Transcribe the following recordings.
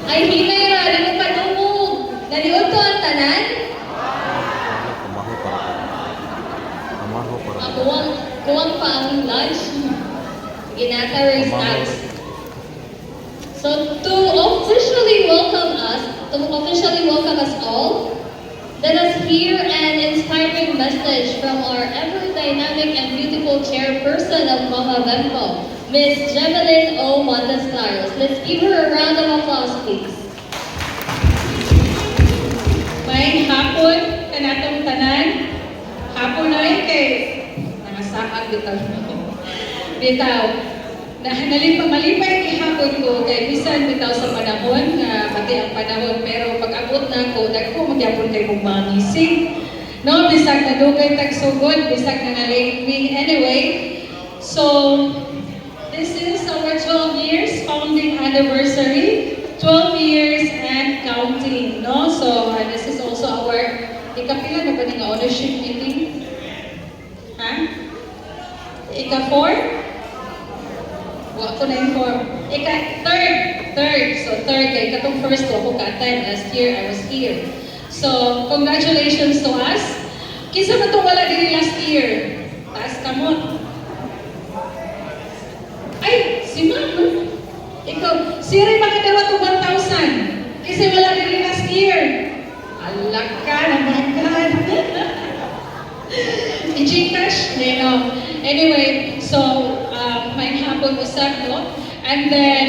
Ay, hinay ra, di mo panumog. Naliod ko ang tanan? Kumaho para ko. Kumaho para ko. Kuwang pa ang lunch. Ginata snacks. So to officially welcome us all, let us hear an inspiring message from our ever-dynamic and beautiful chairperson of Mama Bempo, Ms. Jevelyn O. Montesclaros. Let's give her a round of applause, please. May hapon, kanatong tanan. Hapon na rin kay nangasaag bitaw. Bitaw. Malipay kihapon ko kay bisan bitaw sa panahon nga pati ang panahon pero pag-abot na ko dagko magyapon kay mong mga gising. No, bisag na dugay tagsugod, bisag na nalingwing anyway. So, this is our 12 years founding anniversary. 12 years and counting, no? So, this is also our ikapila na ba nga ownership meeting? Ha? Ika-4? Wa ko na-inform. Third. So, third kay katong first ko ako ka-attend. Last year, I was here. So, congratulations to us. Kinsa na itong wala din last year? Taas kamot. Ay, si Ma'am. Ikaw, siri makidala to 1,000. Kasi wala din last year. Alak ka naman ka. I-Gcash? No. Anyway, so, may hapon usap, no? And then,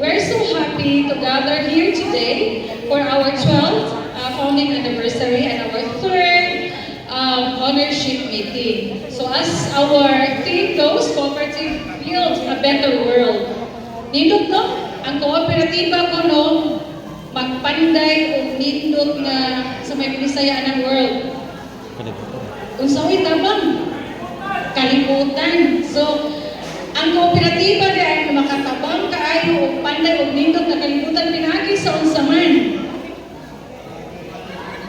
we're so happy to gather here today for our 12th founding anniversary and our third ownership meeting. So as our theme goes, cooperative builds a better world. Nindot, no? Ang kooperatiba ko, no? Magpanday o nindot nga sa may pinisayaan ng world. Kung sa'o'y tabang, kalimutan. So, ang kooperatiba dahil makatabang kaayo o panday o nindot na kalimutan pinagi sa unsaman.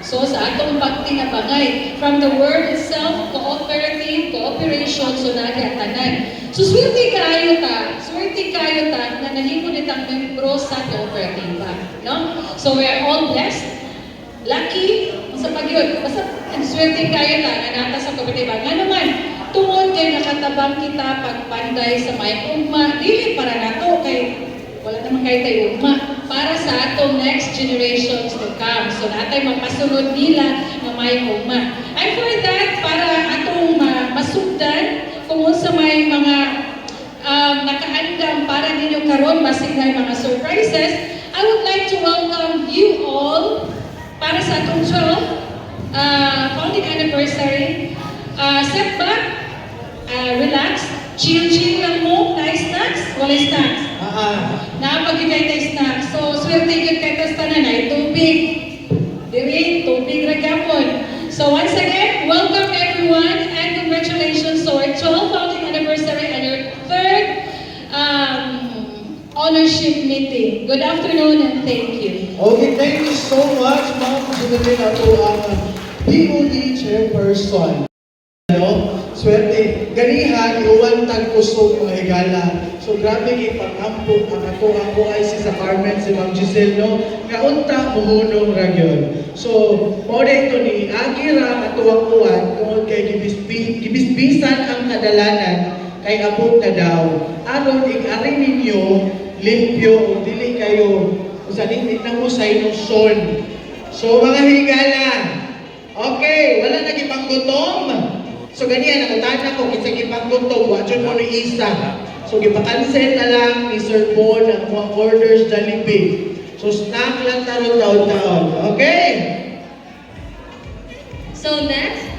So, sa atong pagtinabangay, from the word itself, cooperative, cooperation, so nagatanan. So, swerte kayo ta, na nahimo nitang membro sa kooperatiba. No? So, we're all blessed, lucky, sa pagyod. Basta, swerte kayo ta, na nata sa kooperatiba. Nga naman, tungod kay nakatabang kita pagpanday sa may ugma, dili para nato kay wala naman kayo tayo ugma, para sa atong next generations to come. So natay mapasunod nila na may ugma. And for that, para atong masugdan kung sa may mga nakaandam para ninyo karon basig na mga surprises, I would like to welcome you all para sa atong 12th founding anniversary. Step back, relax, chill lang mo, nice snacks, wala snacks. Napagigay tayo snacks. So, swerte yun kay tastanan ay tubig. Diwi, tubig ragyapon. So, once again, welcome everyone and congratulations to our 12th founding anniversary and your third ownership meeting. Good afternoon and thank you. Okay, thank you so much, Ma'am. Sinabi na ito ang BOD Chairperson. Swerte, ganihan, iuwan tag kusog mga higala. So grabe kay pag-ampok ang ako ay si sa Carmen, si Ma'am Giselle, no? Nga unta, muhunong ragyon. So, mauda ito ni Agira katuwang-uwan tungod kay gibisbisan ang kadalanan kay abot na daw. Aron ing-ari ninyo, limpyo, o dili kayo, sa nindit na mo sa inyong son. So mga higala, okay, wala nagipang gutom. So ganyan, nakutahan ako, kisang ipagluto, watchon mo ni isa. So gipakancel na lang ni Sir Bon ang mga orders Jollibee. So snack lang taron taon-taon. Okay? So next,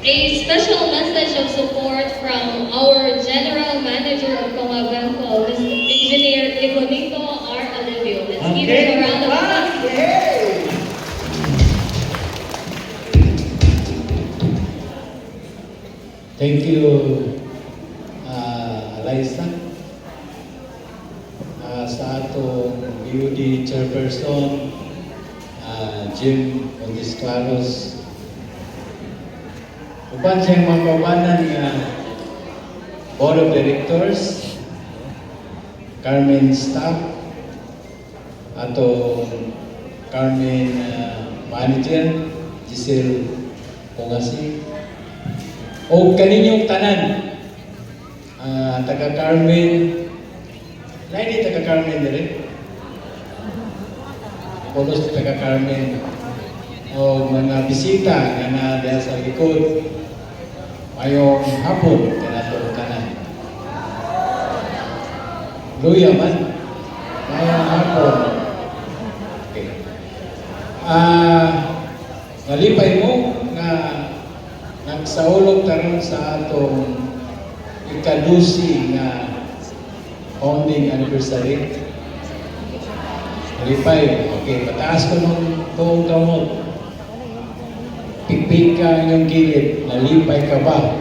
a special message of support from our General Manager of Comabempo, Mr. Engineer Ibonito R. Alivio. Let's give him a round of applause. Thank you, Eliza. Sa atong BUD Chairperson, Jim Montesclaros. Uban siyang mapawanan nga Board of Directors, Carmen staff, atong Carmen manager, Giselle Pongasi, o kaninyong tanan, taga Carmen, lain di taga Carmen dire, polos taga Carmen, o mga bisita nga na diha sa likod, mayong hapon kanatong tanan. Luya man, mayong hapon. Okay. Nalipay mo nga nagsaulog karon sa atong ika-12 nga founding anniversary. Nalipay, okay, pataas ko nung tuong kamot. Pipig ka inyong gilid, nalipay ka ba?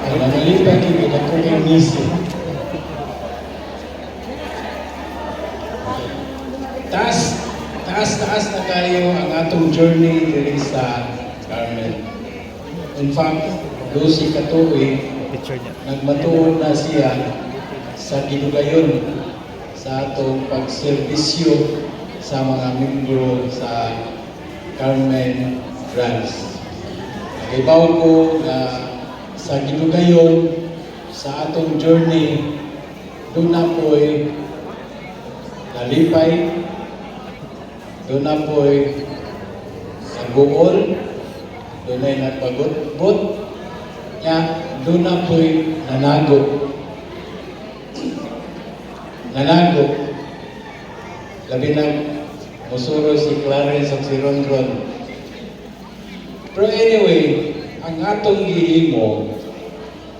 Ay, nalipay gilid, ako kayong nisi. Taas na kayo ang atong journey diri sa Carmel. In fact, Lucy Katuig, Picture niya. nagmatuon na siya sa ginugayon sa atong pagserbisyo sa mga membro sa Carmen Branch. Nagibaw ko na sa ginugayon sa atong journey, doon na po'y nalipay, doon na po'y nagbuol, doon ay nagpagot-bot, doon na po'y nanago. Labi na musuro si Clarence at si Ron. Pero anyway, ang atong gihimo,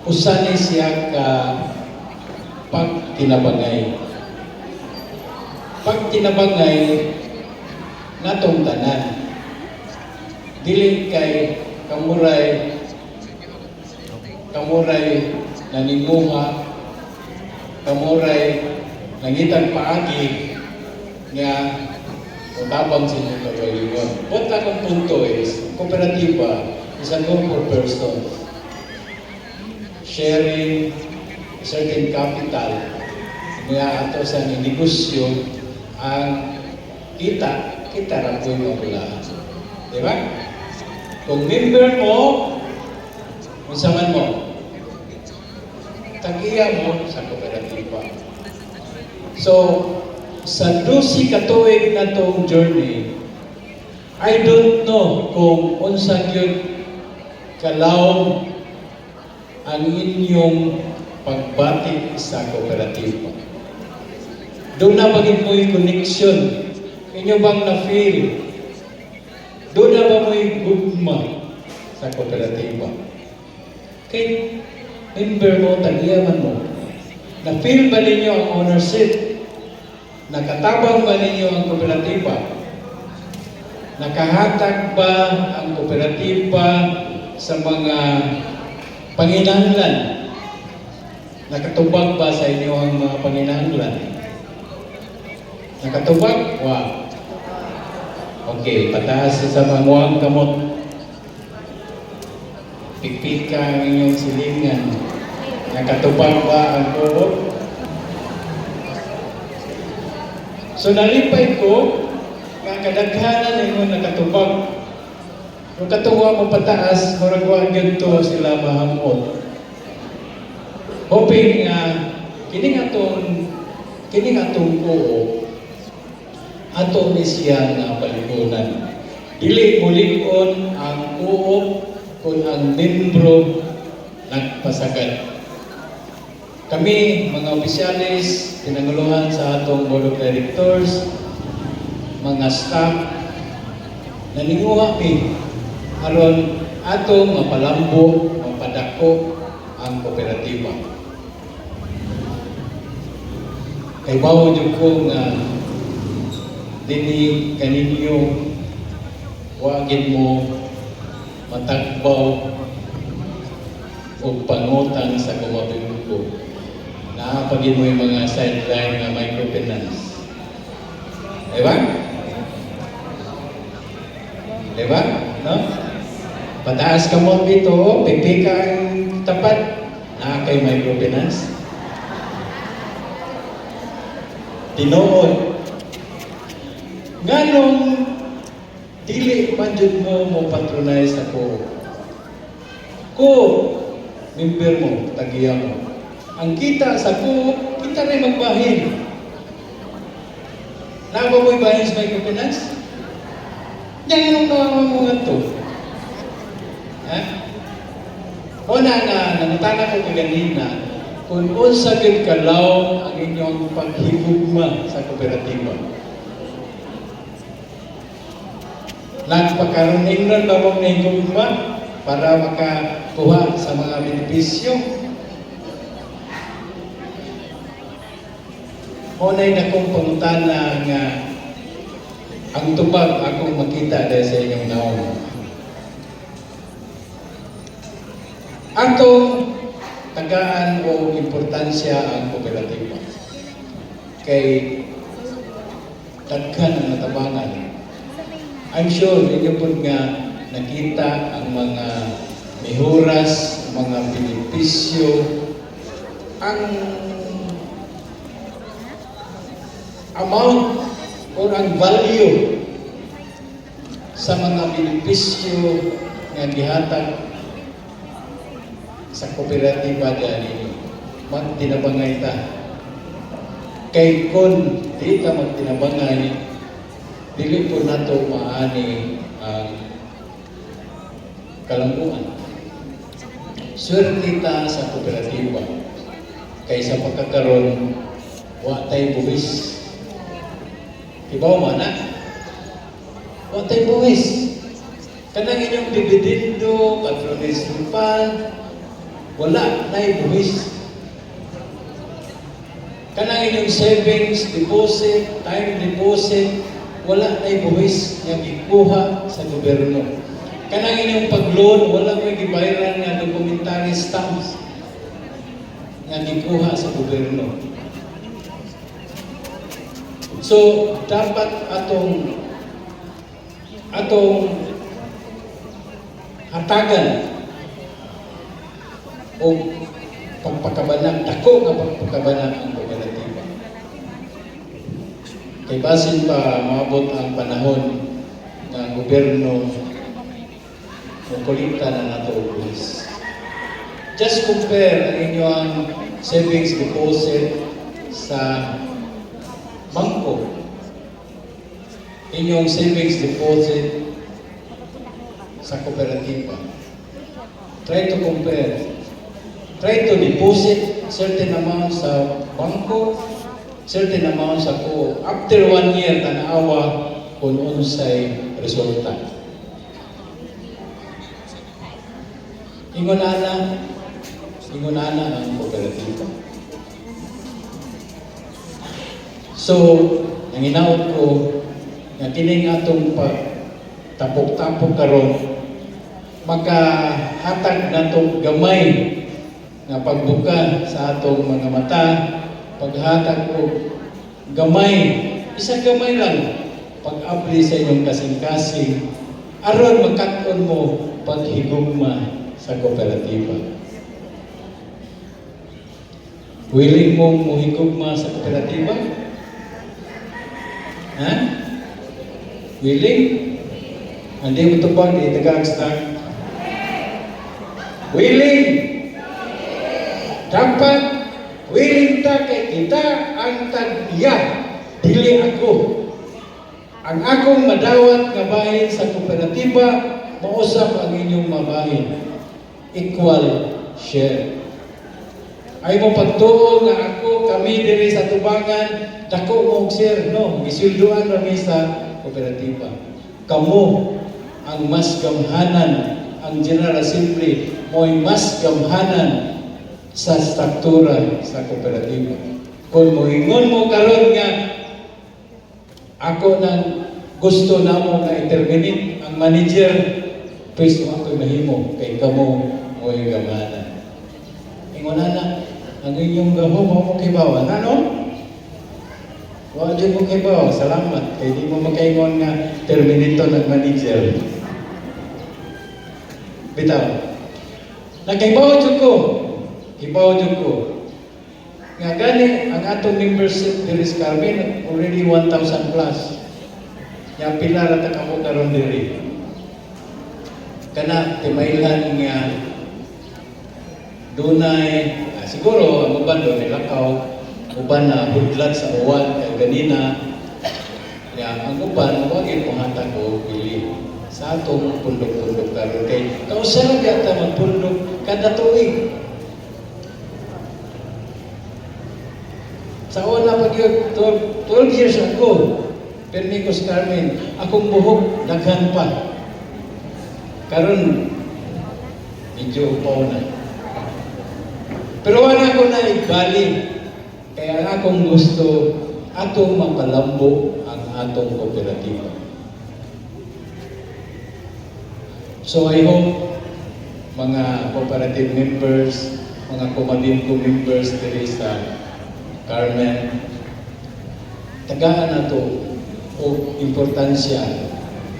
usani siya ka pagtinabangay. Pagtinabangay, natong tanan. Dili kay kamuray nanimuha, kamuray nangitang paagi nga utabang sa inyong kagalingon. What ang punto is, kooperatiba is a group of persons sharing certain capital nga ato sa negosyo ang kita ra po yung mabulaan. Di ba? Kung member mo, unsaman mo, tagiya mo sa kooperatiba. So, sa 12 katuig na tong journey, I don't know kung unsa gyud kalawom ang inyong pagbatik sa kooperatiba. Doon na maging mo'y connection. Inyo bang na-feel? Doon na ba mo'y gugma sa kooperatiba? Kay member mo, tagiyaman mo. Na-feel ba ninyo ang ownership? Nakatabang ba ninyo ang kooperatiba? Nakahatag ba ang kooperatiba sa mga panginahanglan? Nakatubag ba sa inyo ang mga panginahanglan? Nakatubag? Wow. Okay, pataas sa mamuang kamot. Pikpik ka ang inyong silingan. Nakatubag ba ang kuot? So nalipay ko, nga kadaghanan ninyo nakatubag. Kung katuwa mo pataas, maragwaan ganito sila mahamot. Hoping kining atong kuot, ato ni siya nga paligunan. Dili mulig-on ang kuot kung ang membro nagpasagad. Kami, mga opisyalis, pinanguluhan sa atong board of directors, mga staff, naninguha mi aron atong mapalambo, mapadako ang kooperatiba. Kay bawo jud ko nga dini kaninyo wagin mo matagbaw o pangutang sa kumabingko. Nakapagin mo yung mga sideline na microfinance. Diba? Diba? No? Pataas ka mo dito, pipika ang tapat. na kay microfinance? Tinuod. Nganong dili man jud mo patronize ako. Ko member mo, tagiya mo. Ang kita sa ko, kita rin magbahin. Naba mo'y bahin sa microfinance? Yan ang mga to. Ha? Una nga, nangutana ko kaganina, kung unsa gid kalaw ang inyong paghigugma sa kooperatiba. Nagpakaroon ninyo ba mong nahigugma para makakuha sa mga benepisyo? Unay na kong pangutana nga ang tubag akong makita dahil sa inyong naon. Atong tagaan o importansya ang kooperatiba. Kay daghan ang natabangan. I'm sure ninyo po nga nakita ang mga mihuras, mga benepisyo, ang amount o ang value sa mga benepisyo nga gihatag sa kooperatiba dahil magtinabangay ta. Kay kung di ka magtinabangay, dili po nato maani ang kalambuan. Swerte ta sa kooperatiba. Kay sa pagkakaroon, wa tay buwis. Ibaw man na? Wa tay buwis. Kanang inyong dividendo, patronage fund, wala na'y buwis. Kanang inyong savings, deposit, time deposit, wala na'y buwis nga gikuha sa gobyerno. Kanang inyong pag-loan, wala may gibayaran nga documentary stamps nga gikuha sa gobyerno. So, dapat atong hatagan o pagpakabanang, dako nga pagpakabanang ang kooperatiba. Kay basin pa maabot ang panahon ng gobyerno kukulita na nato buwis. Just compare ang inyong savings deposit sa bangko. Inyong savings deposit sa kooperatiba. Try to compare. Try to deposit certain amount sa bangko, certain amount sa ko. After 1 year, tanawa kung unsay resulta. Ingunana ang kooperatiba. So, nanginaot ko na kining atong pagtapok-tapok karon makahatag natong gamay na pagbuka sa atong mga mata, paghatag ko gamay, isang gamay lang, pag-abli sa inyong kasing-kasing, aron magkaton mo paghigugma sa kooperatiba. Willing mong muhigugma sa kooperatiba? Ha? Willing? Hindi mo ito ba? Hindi nag-start. Willing? Dapat willing ta kay kita ang tag-iya. Dili ako. Ang akong madawat nga bahin sa kooperatiba, mausap ang inyong mabahin. Equal share. Ay mo pagtuo nga ako, kami diri sa tubangan, dako mo share, no? Isulduan kami sa kooperatiba. Kamu ang mas gamhanan, ang General Assembly mo'y mas gamhanan sa struktura sa kooperatiba. Kung moingon mo karon nga ako nang gusto namo nga intervenit ang manager, pwes mo ako mahimo kay kamo mo'y gamhanan. Ingon na ang inyong gahom mo kibawan, ano? Wa dyan mo kibaw, salamat. Kaya di mo makaingon nga terminator ng manager. Bitaw. Nagkaibaw dyan ko. Ibaw jud ko. Nga gani ang atong membership diri sa Carmen already 1,000 plus. Nga pila ra ta kamo karon diri. Kana timaylan nga dunay siguro ang uban do nilakaw, uban na hudlat sa uwan kay ganina. Ya, ang uban wa gyud mohatag og bili sa atong pundok-pundok karon kay kausa gyud ta magpundok kada tuig. Sa una pag 12 years ago, Pernicos Carmen, akong buhok daghan pa. Karon medyo upaw na. Pero wala ko na ibalik. Kaya ang akong gusto, atong mapalambo ang atong kooperatiba. So I hope mga cooperative members, mga Comadinco members diri sa Carmen, tagaan na to o importansya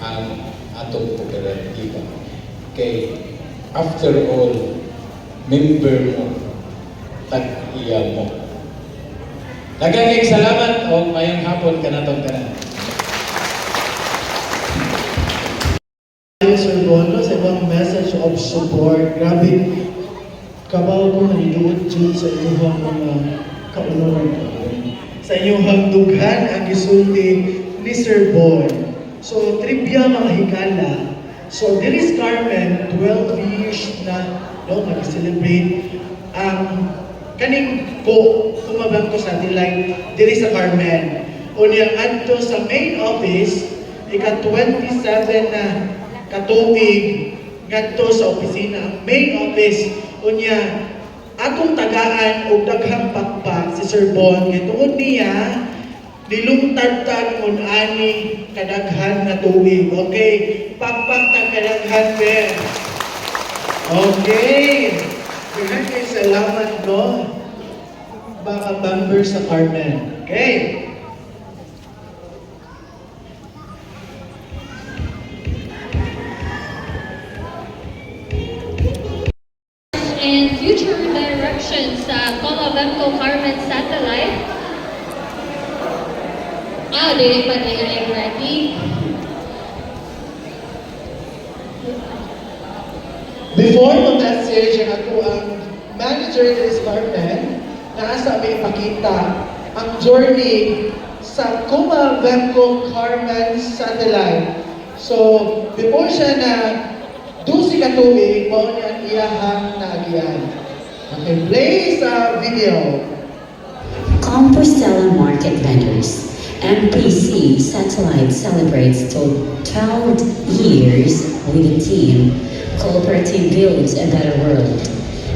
ang atong kooperatiba. Kay after all, member mo, tag-iya mo. Daghang salamat o mayong hapon kanatong tanan. Sir Bono, sa ibang message of support. Grabe, kabaw ko naniluod dyan sa inyong mga kaunoran. Sa inyong dughan ang gisulti ni Sir Bon. So, trivia mga higala. So, Diris Carmen, 12 years na nag-celebrate ang kaning ko, kumabang ko sa Dilay, diri sa Carmen. O niyang adto sa main office, ika-27 na katuig ngadto sa opisina ang main office unya atong tagaan og daghang pakpak si Sir Bon kay tungod niya nilungtad tag kun ani kadaghan nga tuig. Okay, pakpak tag kadaghan per. Okay, daghang kay salamat no mga member sa Carmen. Okay. And future directions sa Comavemco Carmen Satellite. Dili pa tayo ready. Before the message, ang ako ang manager ng Carmen, naasa may ipakita ang journey sa Comavemco Carmen Satellite. So, before siya na dusi ka tuig, mo niya ang iyahang naagian. Okay, play sa video. Compostela Market Vendors, MPC Satellite celebrates 12 years with the team. Cooperative builds a better world.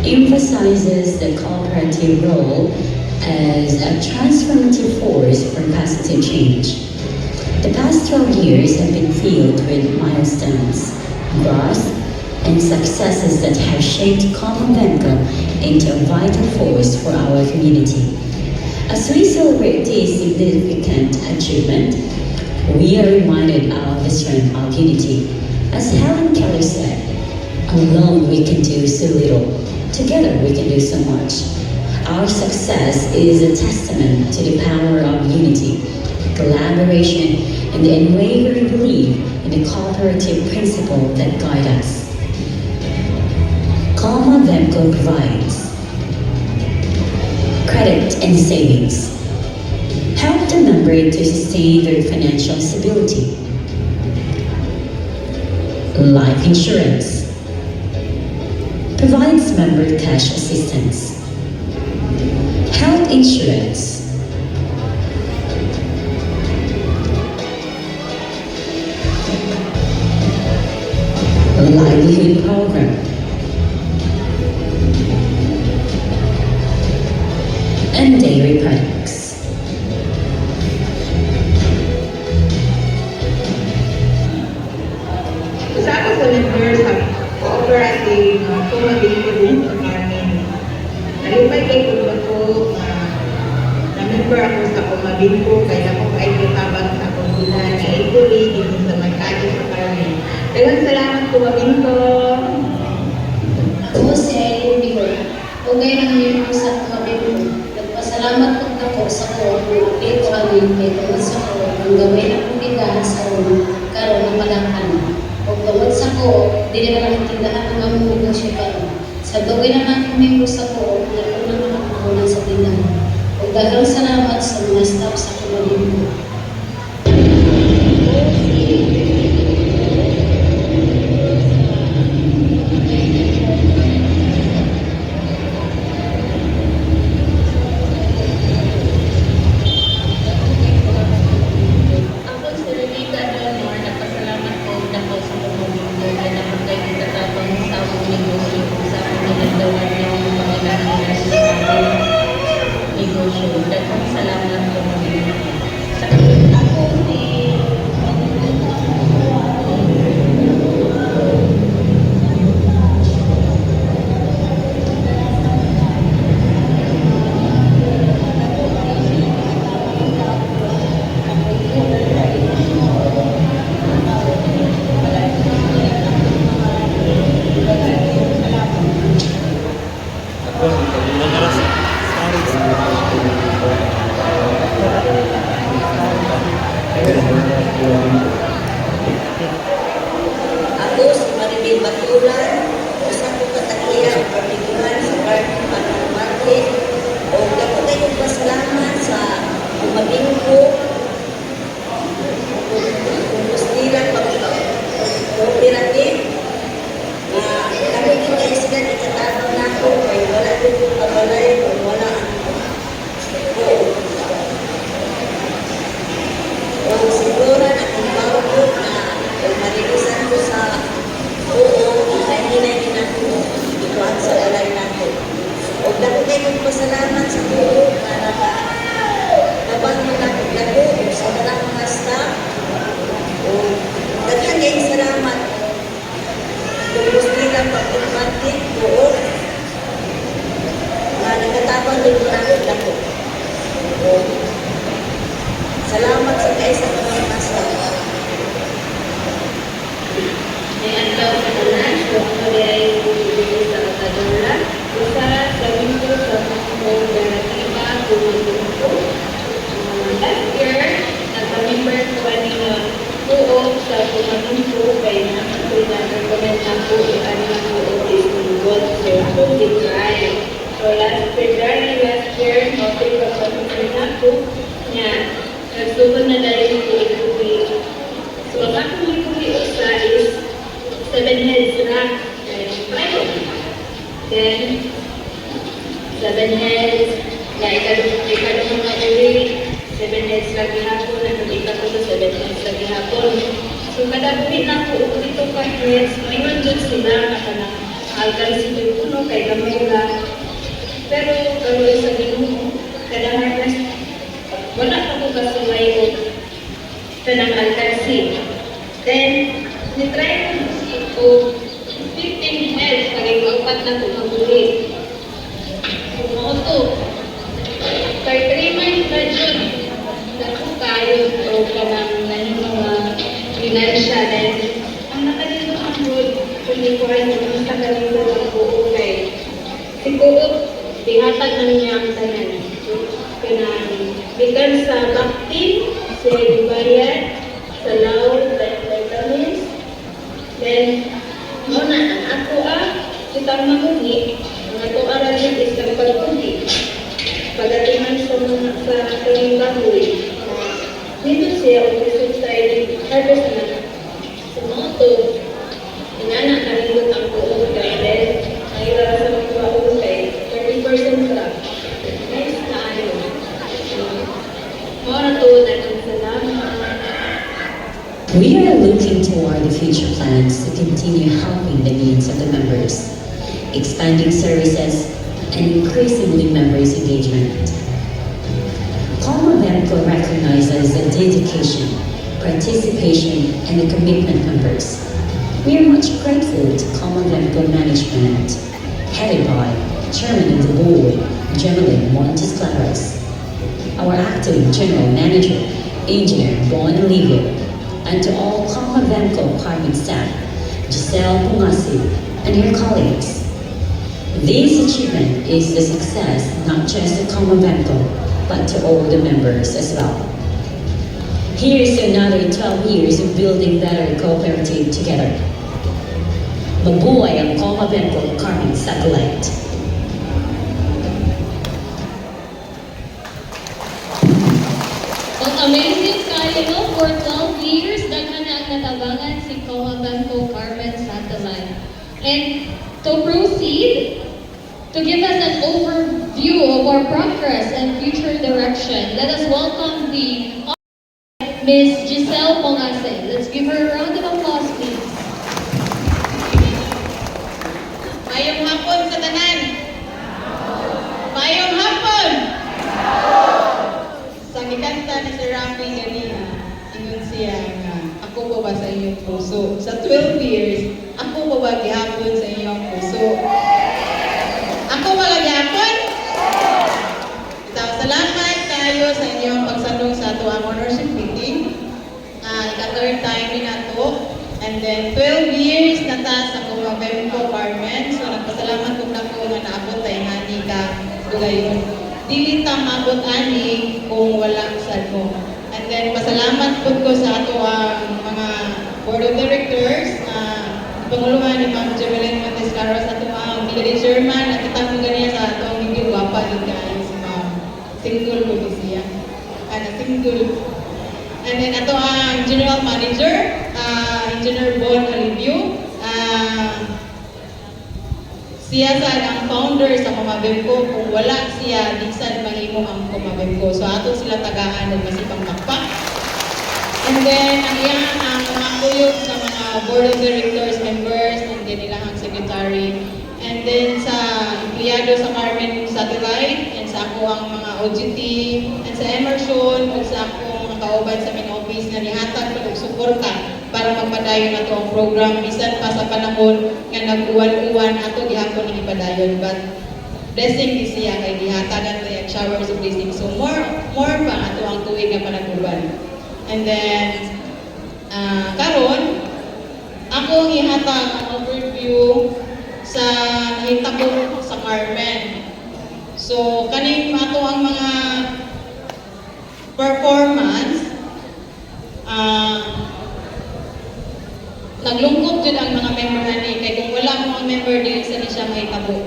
Emphasizes the cooperative role as a transformative force for positive change. The past 12 years have been filled with milestones, growth, and successes that have shaped Comavemco into a vital force for our community. As we celebrate this significant achievement, we are reminded of the strength of unity. As Helen Keller said, alone we can do so little, together we can do so much. Our success is a testament to the power of unity, collaboration, and the unwavering belief in the cooperative principle that guide us. Comavemco provides credit and savings, help the member to sustain their financial stability, life insurance, provides member cash assistance, health insurance, livelihood program, and dairy products. Isa ako sa member sa cooperative Comavemco din sa Carmen. Nalipay kay kung ako na-member ako sa Comavemco kaya ako ay katabang sa konguna na ituloy dito sa Mercado sa Carmen. Daghang salamat Comavemco. Jose Bihor. Okay. dugay ng miyembro sa kamabilo. Nagpasalamat po ako sa ko, dito kami, dito sa ko, ang gawin akong tindahan sa ko, karon ng malakhan. O tungod sa ko, dili na lang tindahan ng among negosyo karon. Sa dugay naman ng miyembro sa ko, nakunang nakakunan sa tindahan. O daghang salamat sa mga staff sa kamabilo. Ako si Renita Leonor, nagpasalamat po ako sa pamumundo na napagay ng tatabang sa among negosyo sa among ginagawa ng mga kanila sa among negosyo. Daghang salamat po. Sa ako si Ako si Maribel Batulan, usa ko katakiya ang pamiliguan sa Garden Panang Market o dako kayong pasalamat sa umabingko kumustira pag-cooperative na kami din kayo sila ikatabang na ako kaya wala din yung kabalay kung wala o siguro na kung bawag na kung marilisan ko sa hinay-hinay din ako ituan sa balay natin. O dako kayo magpasalamat sa tulo para kapag magkakaglago o sa walang mga staff o daghan kayong salamat kung gusto nila pag-infantic o na nagkatabang din mo namin dako. O salamat sa kayo sa mga masa. Ayan daw sa tanan, so ako ay bumibili sa Kadora. Usa sa window sa cooperativa Bumibili. Last year, nagpa-member ko kanina tuog sa Bumibili kaya naman na-recommend na po ang mga tuog is good. So, fully try. So, February last year, notice ka pa na po niya. Nagsugod na dahil kuwi-kuwi. So, ang ako kuwi-kuwi usa is 7 heads rack and Friday. Then, 7 heads, ikado mga uli, 7 heads lagi hapon, nakikita ko sa 7 heads lagi hapon. So, kada buwi na ko, dito ka heads, mayroon dyan sila, na algal si puno, kay gamay lang. Pero, karoon sa ginoo, kada harvest, wala pa ko kasulay o kanang alkalsi. Then, nitry ko 15 heads, kagay kaupat na ito maguli. Kung ito, per 3 months na dyan, naku kayo o kanang mga finansya. Then, ang nakalito ang road, kung di ko rin kung sa kanito ang buo kay siguro, dihatag na niya ang tanan. Kanang bigan sa Bakti, sa Libayan, sa Lao, vitamins. Then, muna, ang ako kitang mamungi, ang ato aralin is ang pagpunti. Pagdatingan sa mga sa kanyang bahoy, dito siya, umisip sa harvest na. Sa mga ito, inana nalilot ang buong guided, ang ilala sa mga buong kay 30% crop. Nice na ano. Mga ito, dagang salamat. We are looking toward the future plans to continue helping the needs of the members, expanding services, and increasingly members' engagement. Comavemco recognizes the dedication, participation, and the commitment members. We are much grateful to Comavemco management, headed by Chairman of the Board, General Montes Claros, our acting General Manager, Engineer Bon Olivio, and to all Comavemco department staff, Giselle Pungasi, and her colleagues. This achievement is the success not just to Comabenco, but to all the members as well. Here is another 12 years of building better cooperative together. Mabuhay ang Comabenco Carmen Satellite. Ang amazing kayo, no? For 12 years, daghan na ang natabangan si Comabenco Carmen Satellite. And to proceed, to give us an overview of our progress and future direction, let us welcome the Miss Giselle Pongase. Let's give her a round of applause, please. Mayong hapon sa tanan. Mayong hapon. Sa gikanta ni Sir Rafi ganina, ingon siya nga ako pa ba sa inyong puso? Sa 12 years, ako pa ba gihapon sa inyong puso? Ako ba gihapon? So, salamat kayo sa inyong pagsanong sa ato ang honorship meeting. Ika-third time din nato. And then 12 years na ta sa Comabenco Carmen. So nagpasalamat ko na ko nga naabot tayo nga ni ka dugayon. Dili ta maabot ani kung wala sad mo. And then pasalamat po ko sa ato ang mga board of directors na panguluhan ni Ma'am Jevelyn Montes Carlos, ato ang brigadier chairman, nakita mo ganiya sa ato ang bibig wapa din kayo si Ma'am. Single po siya. Single. And then ato ang general manager, Engineer Bon Alivio. Siya sad ang founder sa Comabenco. Kung wala siya, di sad mahimo ang Comabenco. So ato sila tagaan ng masipang makpak. And then ang iyang ang mga kuyog sa mga board of directors members, and then ilang secretary. And then sa empleyado sa Carmen Satellite, and sa ako ang mga OGT, and sa Emerson, at sa akong kauban sa main office na nihatag ko og suporta para magpadayon nato ang program bisan pa sa panahon nga nag-uwan-uwan ato gihapon ni ipadayon, but blessing di siya kay gihatagan kay showers of blessing, so more pa ato ang tuig nga panag-uwan. And then karon ako ang ihatag ang overview sa nahitabo sa Carmen. So kaning ato ang mga performance, naglungkot jud ang mga member ani kay kung wala mo ang member dili sa ni siya mahitabo.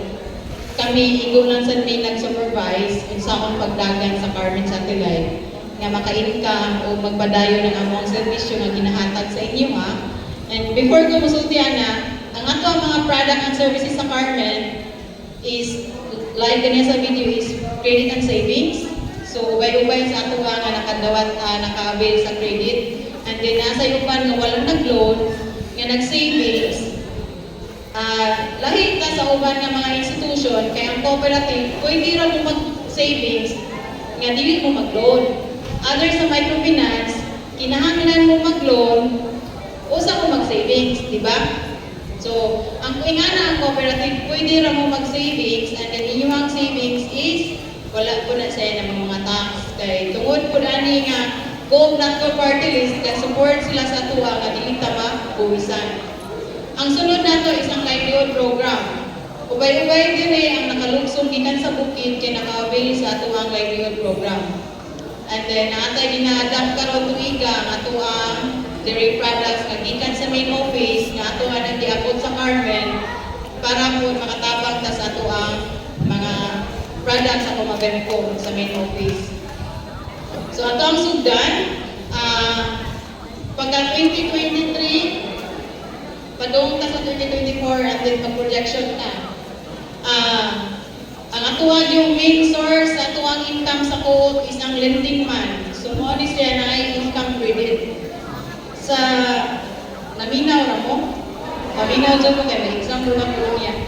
Kami igo lang sa ni nag-supervise sa akong pagdagan sa Carmen Satellite nga maka-income o magpadayon ng among serbisyo nga ginahatag sa inyo ha. And before ko musultian na, ang ato ang mga product and services sa Carmen is like ganyan sa video is credit and savings. So, ubay-ubay sa ato nga nakadawat, naka-avail sa credit. And then, nasa uban nga walang nag-loan, nga nag-savings. Lahi ta sa uban nga mga institution, kaya ang cooperative, pwede rin mo mag-savings, nga dili mo mag-loan. Other sa microfinance, kinahanglan mo mag-loan, usa mo mag-savings, di ba? So, ang ingana ang cooperative, pwede rin mo mag-savings, and then inyong savings is wala po na siya ng mga tax. Kaya tungod po na nga go na to party list, kaya support sila sa tuwa nga dili tama buwisan. Ang sunod na to isang livelihood program. Ubay-ubay din ang nakalugsong gikan sa bukid kaya naka-avail sa tuwang livelihood program. And then naatay gina-adapt karon tuiga ang atuang dairy products nga gikan sa main office nga atuan ang giabot sa Carmen para po makatabang ta sa atuang mga products sa Comabenco sa main office. So ato ang sugdan, pagka 2023, padung ta sa 2024 and then pag-projection na. Ang atuang yung main source sa atuang income sa co is ang lending man. So mo ni siya na ay income credit. Sa naminaw na mo, paminaw dyan mo kaya example na po niya.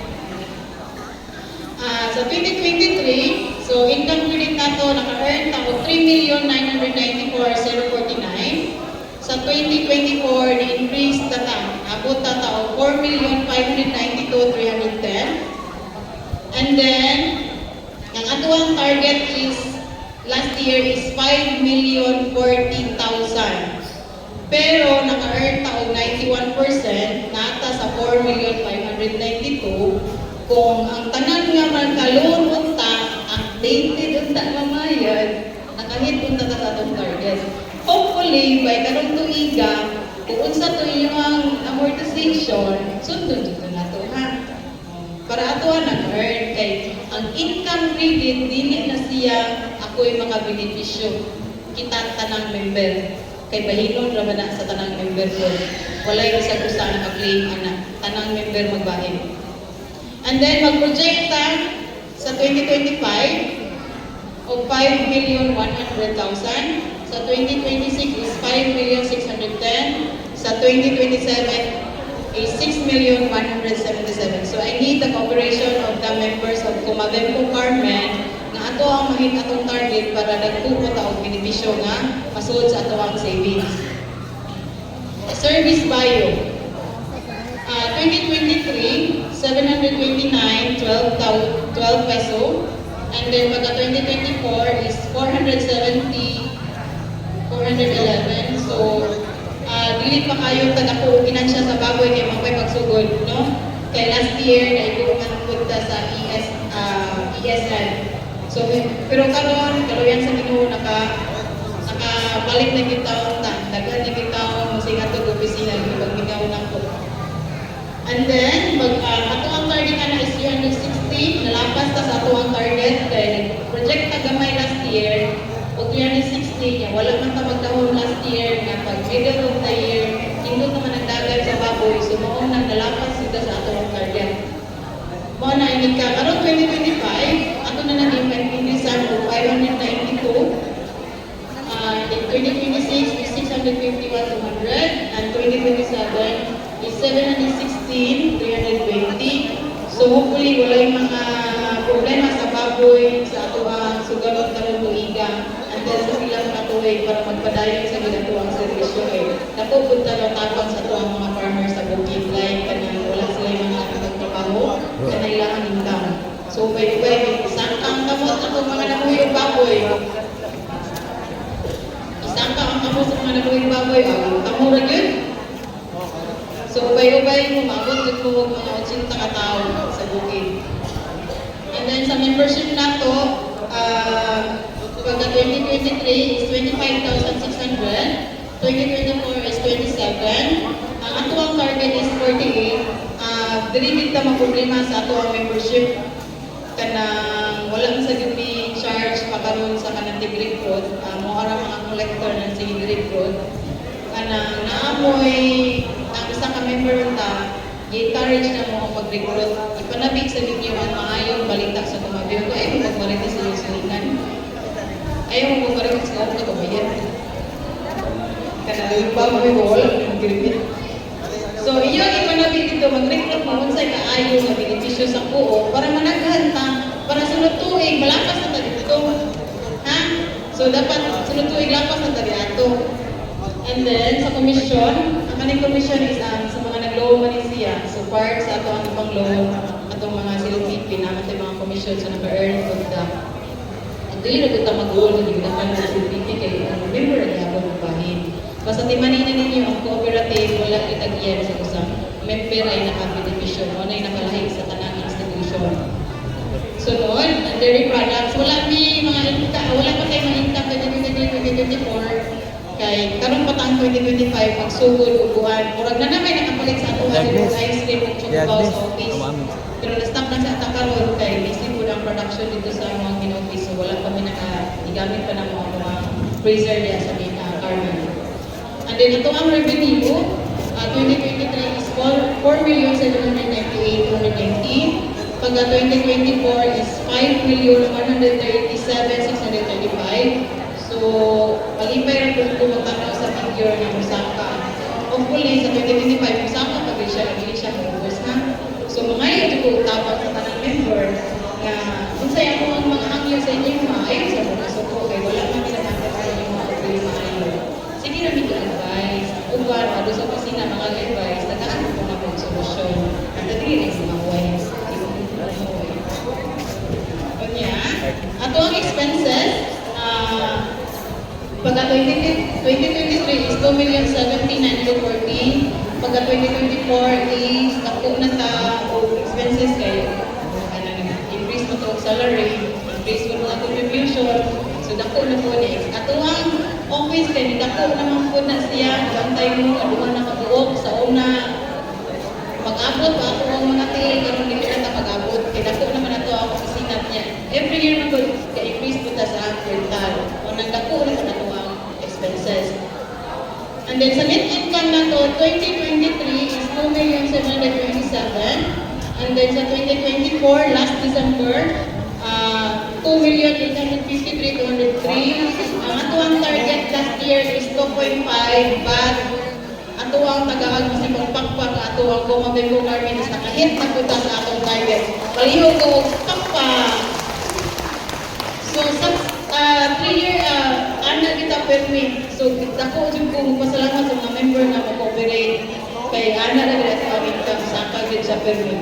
Sa 2023, so income credit nato naka-earn ako 3,994,049. Sa 2024, ni-increase tata, abot tata o 4,592,310. And then, ang atuang target is, last year is 5,040,000. Pero naka-earn ta og 91%, nata sa 4,592,000. Kung ang tanan naka-loan unta, updated unta mamayad, nakahit unta ta sa atong target. Hopefully, by karong tuiga, kung unsa to yung amortization, sundon dito na to ha. Para ato na earn kay ang income credit dili na siya ako'y mga benepisyo kita tanang member kay bahinon ra man na sa tanang member ko. Walay bisag usa na ka-claim ana, tanang member magbahin. And then mag-project ta sa 2025 of 5,100,000. Sa 2026 is 5,610,000. Sa 2027 is 6,177,000. So I need the cooperation of the members of Kumabempo Carmen nga ato ang mahit atong target para dagko ta og benepisyo nga pasud sa ato ang savings. Service bio. 2023, 729, 12 peso. And then pagka 2024 is 470, 411. So, dili pa kayo tagako ginansya sa baboy kay mapay pagsugod, no? Kay last year na iguman punta sa ESN. So, pero karon kaluyan sa Ginoo nakabalik na kita unta. Daghan na kita mosingat og opisina pagbigaw na ko. And then, ato ang target na is 360, nalapas ta sa ato ang target kay project na gamay last year o 360 niya. Wala man ta magdahon last year nga pag middle of the year, indot naman ang dagat sa baboy, so maong nang nalapas sila sa ato ang target. Mo na ini ka karon 2025, ato na naging pinilisan og 592. In 2026 is 651,200 and 2027 is 716, 320. So hopefully wala yung mga problema sa baboy, sa ato ang sugalot karon tuiga, and then sa ilang katuig para magpadayon sa ginato ang serbisyo kay napupunta ng tapang sa ato ang mga farmers sa bukid like kanang wala sila yung mga nagtrabaho sa nailangan income. So by isang ang kamot ato mga namuyong baboy. Isang ang kamot sa mga namuyong baboy, kamura yun. So, ubay-ubay mo, maabot dito mo mga 80 katao sa bukid. And then, sa membership na to, pagka 2023 is 25,600, 2024 is 27, ang ato ang target is 48. Dili kita problema sa ato ang membership, kanang wala sa gini charge pa karon sa kanang Tigrig Road, mo ara mga collector ng Tigrig Road. Kanang naamoy ang isa ka member ta, i-encourage na mo ang pag-recruit. Ipanabig sa ninyo ang maayong balita sa tumabiyo ko. Ayaw mo magbalita sa iyo sulikan. Ayaw mo magbalita sa iyo kabayan. Kanang baboy ko, wala ng gripit. So, iyo ipanabig dito, mag-recruit mo kung sa'y kaayo na benepisyo sa kuo para managhan ta, para sunod tuig, malakas na ta dito. Ha? So, dapat sunod tuig, lapas na ta dito. And then, sa commission, ang kaning commission is sa mga nag-loan man siya. So, part sa ato ang ibang loan, atong mga silupipin, naman tayo mga commission sa naka-earn of the. At dili na kita mag-loan, hindi na pala sa silupipin kay member na ako magbahin. Basta timanin na ninyo ang cooperative, wala kitag-iyan sa usang member ay nakabenepisyon, o na nakalahig sa tanang institution. Sunod, dairy products, wala pa kayo mga income 2024. Kay karon pa tang 2025 pagsugod ug buwan murag na namay nakapalit sa ato nga ice cream ug chocolate sa office. Pero na-stop na sa ato karon kay busy po ang production dito sa mga office, so wala pa mi igamit pa na mga freezer diya sa Carmen. And then ito ang revenue 2023 is 4,798,290. Pagka 2024 is 5,137,635. So, palipay rin po magtanaw sa figure ng Musaka. Hopefully, sa 2025, Musaka pag siya, hindi siya mag-ubos na. So, mga ito po tapang sa tanang member na kung sa'yo mo ang mga hangyo sa inyo yung maayon sa mga suko, kaya wala man pinatangkat sa inyo mga pagkili maayon. Sige na may advice. Kung ba, doon sa kusina, mga advice, nagaan po na po solusyon. At dali rin sa mga ways. Kanya, ato ang expenses, pagka 2023 is 2,070,940. Pagka 2024 is ako na ta o expenses kayo. Increase mo to pension. So dako na po ni. Ato ang office kay dako naman po na siya. Bantay mo aduha na kabuok sa una mag-abot pa ako ang mga tiil karon dili na ta mag-abot. Kay dako naman ato ang opisina niya. Every year man po ka-increase po ta sa rental. O nagdako na sa ato ang expenses. And then sa net income na to, 2023 is 2,727,000. And then sa 2024, last December, 2,853,203. Ang ato ang target last year is 2.5, but ato ang tagaag sa pagpakpak, ato ang Gomabego Carmen is nakahit na punta sa atong target. Paliho ko, pakpak! So sa 3-year, ano kita permit. So ako dyan ko magpasalamat sa mga member na mag-cooperate kay ana na nila sa income sa kagid sa permit.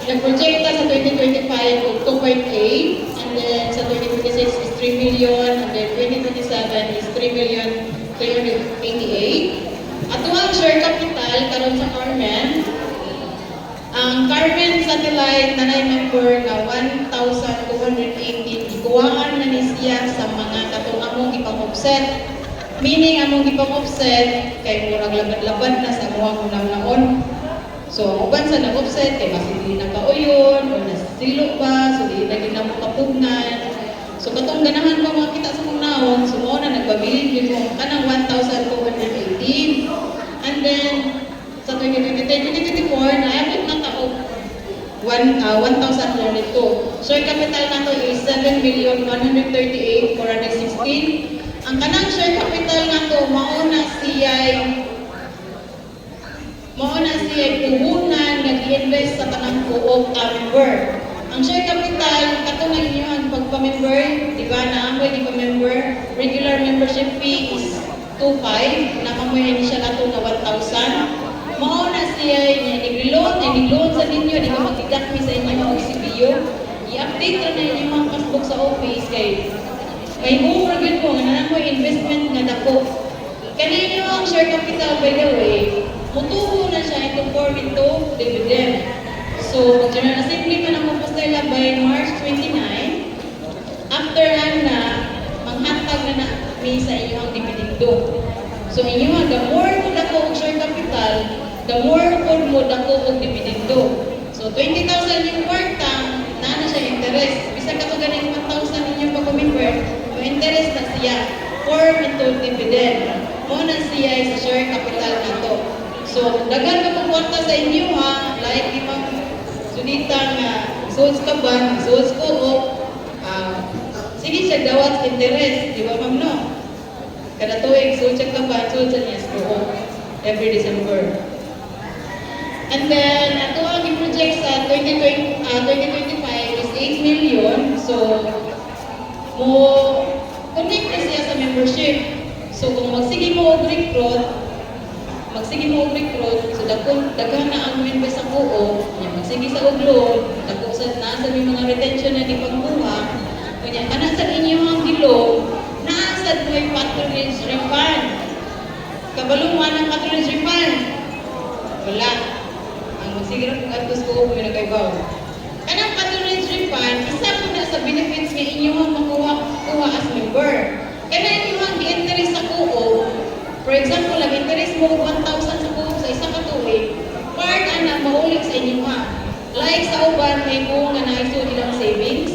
Nag-project sa 2025 of 2.8, and then sa 2026 is 3 million, and then 2027 is 3,388,000. Ato ang share capital karon sa Carmen. Ang Carmen Satellite na member na 1,218 ikuhaan na ni siya sa mga katong among ipang-offset. Meaning among ipang-offset kay murag labad-labad na sa among unang-naon. So ang uban sa nag-offset kay basi dili na kauyon o nasilo pa, so dili na ginamo kapugnan. So katong ganahan pa mga kita sa mong naon, so mo na nagbabilin gyud mo kanang 1,218. And then sa 2024 na abot na taog 1,042. Share capital nato is 7,138,416. Ang kanang share capital nato mao na siya puhunan nga gi-invest sa tanang kuog member. Ang share capital katong na inyo ang pagpa-member, di ba na amoy di pa-member, regular membership fee is 2,500, nakamoy ni siya nato na 1,000. Mao na siya nag-loan sa ninyo, di ba magdidakmi sa inyo mga CBU. I-update na ninyo mga passbook sa office kay buong ragin mo, nga mo investment nga dako. Kanino ang share capital, by the way, mutubo na siya into form into dividend. So, mag-general assembly man ang mapastela by March 29. After na, manghatag na mi sa inyo ang dividendo. So, inyo the more mo dako og share capital, the more mo dako og dividendo. So, 20,000 yung kwarta, na siya interest. Bisa ka to ganing 1,000 ninyo pag-member, interest na siya, form into dividend. Mo na siya sa share capital nato. So, dagan ka pong kwarta sa inyo ha, like imang sunitang results ka ba, results ko o sige siya dawat interest, di ba ma'am no? Kada tuwing results ka ba, results niya ko every December. And then, ato ang i-project sa 2025 is 8 million. So, mo connect na siya sa membership. So, kung magsige mo og recruit, so daghan na ang member sa buo, magsige sa og loan, dako sa nasa may mga retention na di pagbuha, kunya kana sa inyo ang gilo, naasad mo yung patronage refund. Kabalungan ang patronage refund. Wala. Ang magsige ra kung atos ko mo nagaybaw. Kanang patronage refund, isa po na sa benefits nga inyo ang makuha as member. Kana inyo ang gi-interest sa kuo, for example, nag-interest mo 1,000 sa kuo sa isa ka tuig, part ana maulik sa inyo ha. Like sa uban may buong nga naisod ilang savings,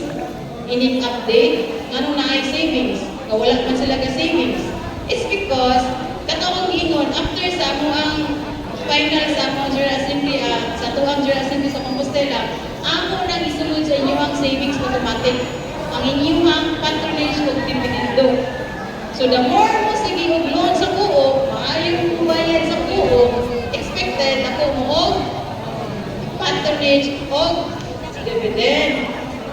ining update, ngano na ay savings, nga wala man sila ka savings. It's because katawang ingon after sa mo ang final sa mo General Assembly sa tuang General Assembly sa Compostela, amo nang isulod sa inyo ang savings automatic, ang inyong patronage ug dividendo. So the more mo sige og loan sa kuo, maayo mo bayad sa kuo, expected ako mo og patronage og dividend.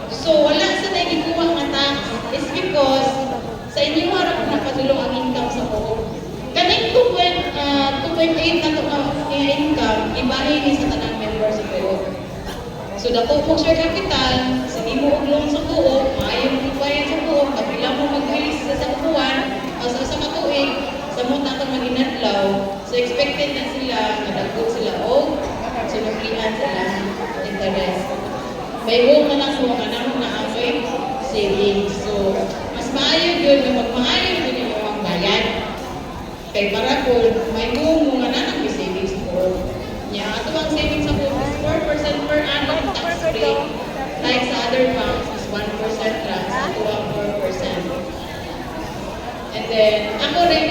So wala sa nagikuha nga tax is because sa inyo harap nakadulong ang income sa kuo. Kaning 2.8 na to ang income, ibahin ni sa tanang member sa kuo. So dako mo share capital, sige mo og loan sa kuo, maayo mo bayad sa kuo, kabila mo mag-release sa buwan, sa katuig, sa mo natang maginadlaw, so expected na sila, madagko sila o sinuklian sila interest. May buong na lang sa mga nang naamoy savings. So, mas maayo yun na magmaayo yun yung mga bayad. Kay para po, may mo nga na may savings po. Nya, ato ang savings sa po is 4% per annum tax free. Like sa other banks is 1% lang, sa ato ang 4%. And then, ako rin,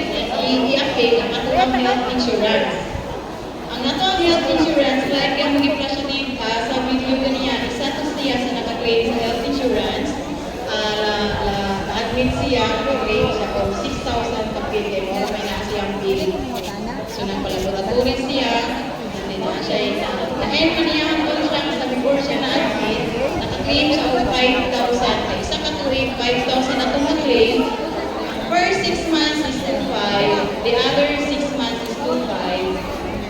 i-update ang ato ang health insurance. Ang ato ang health insurance, like yung mag-i-flash din pa sa video kaniya, isa to siya sa naka-claim sa health insurance. Na-admit siya, naka-claim siya kung 6,000 kapit, kaya mo may na siyang bill. So, nagpalaboratory siya, hindi na siya na-end pa niya hanggang siya, sa before siya na-admit, naka-claim siya kung 5,000. Kaya isa ka tuwing 5,000 na ito mag-claim, first 6 months is 2,500, the other 6 months is 2,500,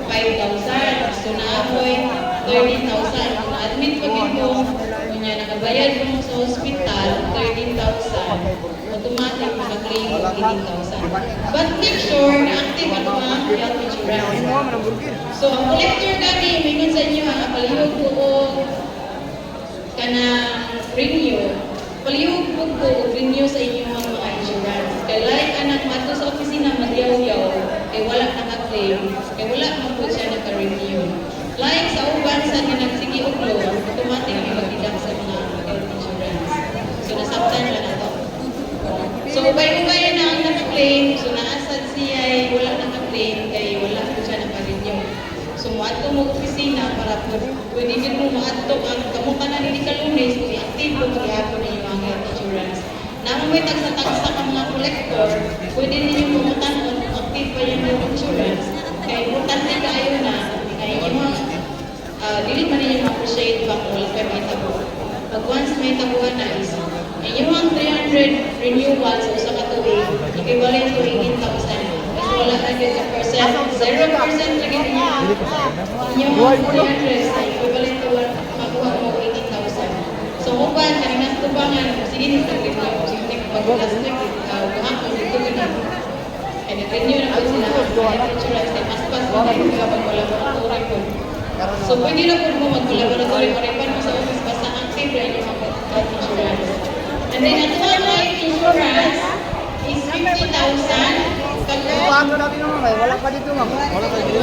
5,000. So, naapoy 13,000. Kung na-admit pa mo, kung niya nakabayad mo sa hospital, 13,000, automatic maka-claim mo 18,000. But make sure na active ang mga health insurance. So, ang collector kami, mingon sa inyo, palihog ko kanang renew. Palihog ko renew sa inyong mga insurance. Kaya like anak mato sa opisina, magyaw-yaw, kaya wala naka-claim, kaya wala mo po siya naka-renew. Like sa uban sa nagsigi og loan, automatic may mag-deduct sa mga health insurance. So nasabtan lang ito. So ubay-ubay na ang naka-claim, so naasad siya wala naka-claim, kaya wala po siya naka-renew. So muadto mo opisina para pwede din mo maadto ang kamuka na ni Kalunes, kung i-active mo magyapon ninyo ang health insurance. Naman may tagsa-tagsa ka mga collector, pwede ninyo pumutan kung active pa yung health insurance. Kaya importante kayo na, kaya yung mga dili man ninyo ma-appreciate ba kung wala kayo may tabo. Pag once may tabuhan na is, yung mga 300 renewals o sa katuwing, equivalent to 18,000. Kasi wala kayo sa percent, 0% lagi ninyo. Yung mga 300 sa equivalent to makuha mo 18,000. So kung ba, kanina sa tubangan, sige nyo sa grip nyo, sige pag-last week, buhapon, dito ganun. And renew na po sila ang insurance na mas pas mo kayo mag-collaboratory po. So pwede na po mo mag-collaboratory pa rin mo sa office basta active rin yung mga health insurance. And then at one life insurance is 50,000. Paano natin naman kayo? Wala pa dito ma'am. Wala pa dito.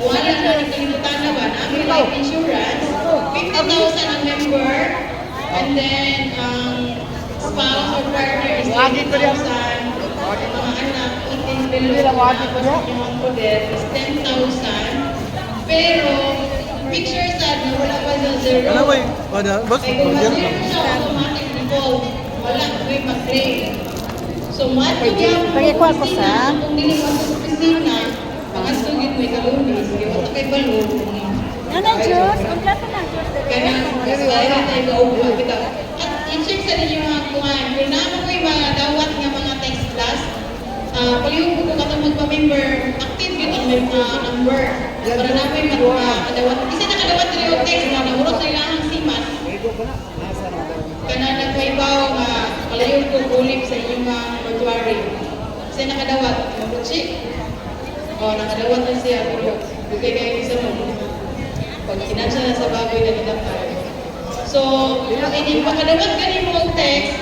Wala na nakalimutan na ba? Ang life insurance, 50,000 ang member. And then spouse or partner is 20,000. Mga anak, 18 below. Yung poder is 10,000. Pero, picture sad na wala pa sa zero. Ano ba yung? Boss? Kaya kung ma-zero siya, automatic default. Wala ko yung mag-claim. So, matugyan mo kung opisina, kung dili mo sa opisina, mga sugit mo ikalunis, kaya wala kay balon. Ano, Diyos? Kompleto na, Diyos. Kaya kaya tayo gaupa kita. At i-check sa ninyo mga kuhan. Kung naman ko yung mga dawat nga mga text class, palihog ko katong magpa-member, active yun ang number. Para namin kadawat. Isa na kadawat rin yung text na naurot na ilang simas. Kana nagpaibaw nga palihog ko kulip sa inyong mga mortuary. Isa na kadawat, mabot siya. O, nakadawat na siya, pero bigay kayo isa mo. Pag kinansya na sa baboy na kinapay. So, hindi makadawat ka rin mo text,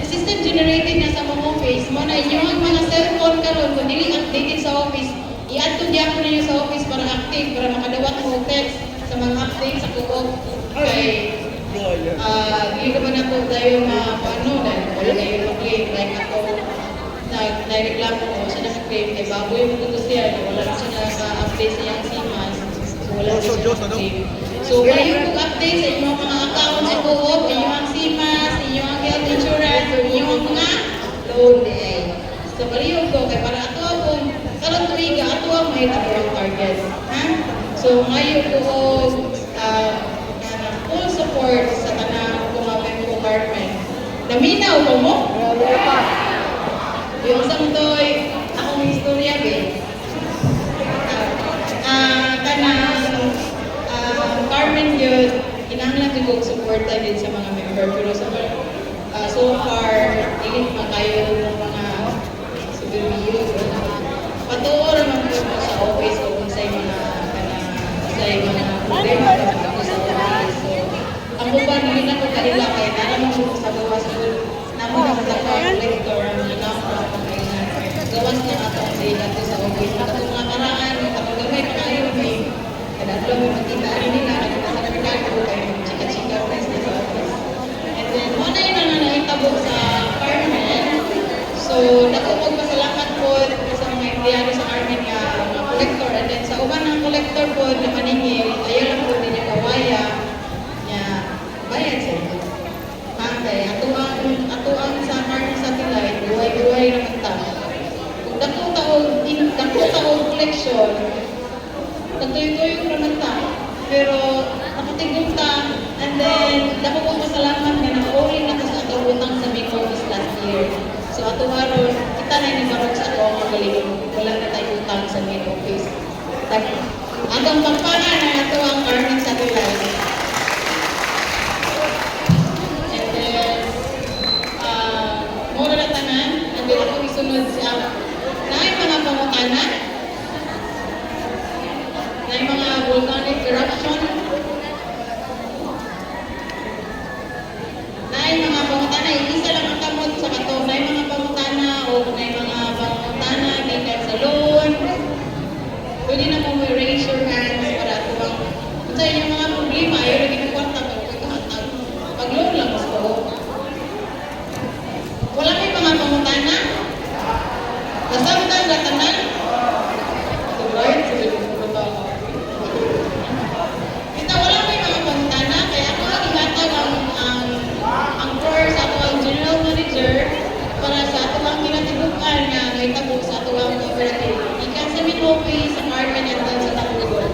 system generated na sa mga office, mo na inyong mga cellphone karon kung dili updated sa office, i-add to diyan ko ninyo sa office para active, para makadawat mo text sa mga update sa kuko. Kay, hindi ka ba na po tayo paano, dahil wala na yung mag-claim, like ako, nag-reklamo ko, siya nag-claim, kay baboy mo dito siya, wala na siya naka-update sa iyang simas, so wala na siya nag-claim. So, kayo mag-update sa inyong mga account sa co-op, inyong simas, inyong health insurance, inyong mga loan day. So, palihog ko, kaya para ato akong karon tuiga, ato ang may target. Ha? So, ngayon ko full support sa tanang kumapin department. Naminaw ko mo? Yung isang to'y akong istorya, Carmen yun, kinahanglan ko suporta din sa mga member. Pero so far, hindi pa kayo ng mga superview. Patuo naman po sa office o kung sa'yo mga problema ako sa office. So, ako ba, hindi na ko kailangan collector ang anak ko ako kailan. Gawas niya ato ang data to sa office. Katong mga karaan, katong gamay pa kayo, may kadadlo mo makita rin nila, sa merkado, kayo chika-chika friends na sa office. And then, muna yun na naitabo sa Carmen. So, nagpapagpasalamat po sa mga empleyado sa Carmen nga mga collector. And then, sa uban ng collector po na maningil, ayaw lang po din yung kawaya niya bayad sa ito. Kaya ato ang sa Carmen Satellite, buhay-buhay naman ta. Kung dako taong collection, nagtuyo-tuyo naman ta. Pero nakatigong ta, and then dako po pasalamat nga naka-owing na sa ato utang sa main office last year. So ato haron, kita na ni Marok sa ato ang magaling. Wala na tayo utang sa main office. Agang pagpana na ato ang Carmen Satellite. Mura na tanan, nandun ako isunod siya. Naay mga pangutana, naay mga volcanic eruption, naay mga pangutana, isa lang ang kamot sa kato, naay mga pangutana o naay mga pangutana, gikan sa loan. Pwede na mo raise your hands para ito bang, kung sa inyong mga problema, ayaw lagi ng kwarta, pag-loan lang gusto ko. Wala may mga pangutana? Nasamtan na tanan? Ito right? Kita wala may mga pangutana, kaya ako ihatag ang floor sa ato ang general manager para sa ato ang kinatibukan nga naitabo sa ato ang cooperative. Ikan sa main office, sa Carmen at sa Tapugon.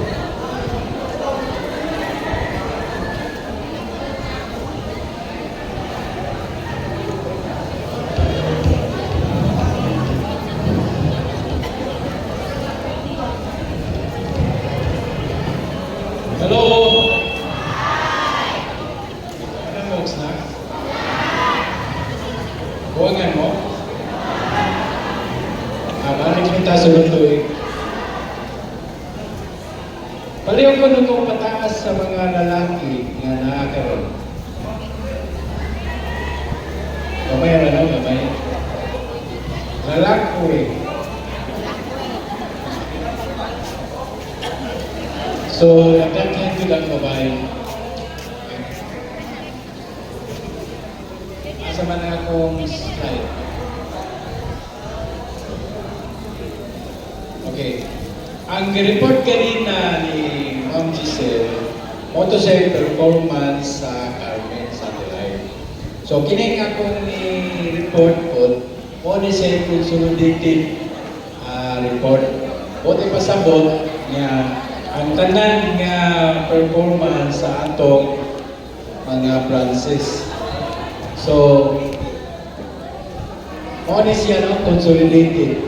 Hello! Ano mo, snack? Buwangan mo? Balik kita sa lutoy. Paliw ko nung pataas sa mga lalaki nga nakakaroon. Gamay na no, gamay. Lalaki. So, nagdaghan ko lang babae. Asa man akong slide. Okay. Ang report kanina ni Ma'am Giselle, moto sa performance sa Carmen Satellite. So, kining akong report po, mo ni sa consolidated report. Bote pasabot niya ang tanan nga performance sa atong mga branches. So, mo ni siya no, consolidated.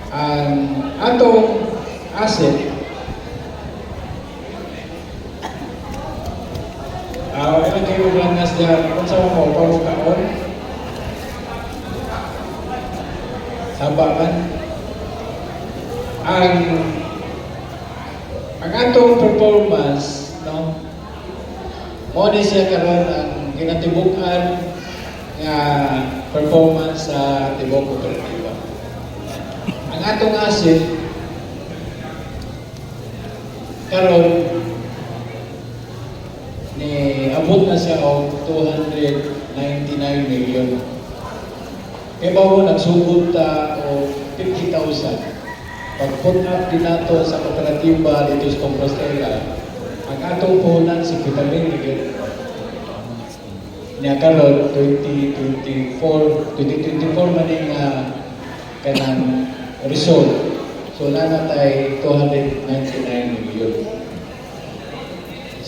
Ang atong asset ilang kayo brangas diyan kung sa mo pamukaon sabakan ang atong performance no mo ni siya karon ang ginatibukan nga performance sa tibok kooperatiba. Ang atong asset karon ni abot na siya og 299 million. Kaya ba mo nagsugod ta o 50,000. Pag-put up din nato sa kooperatiba dito sa Compostela, ang atong puhunan si Vitamin Miguel. Niya karon 2024 man yung kanang result. So nanatay 299 million.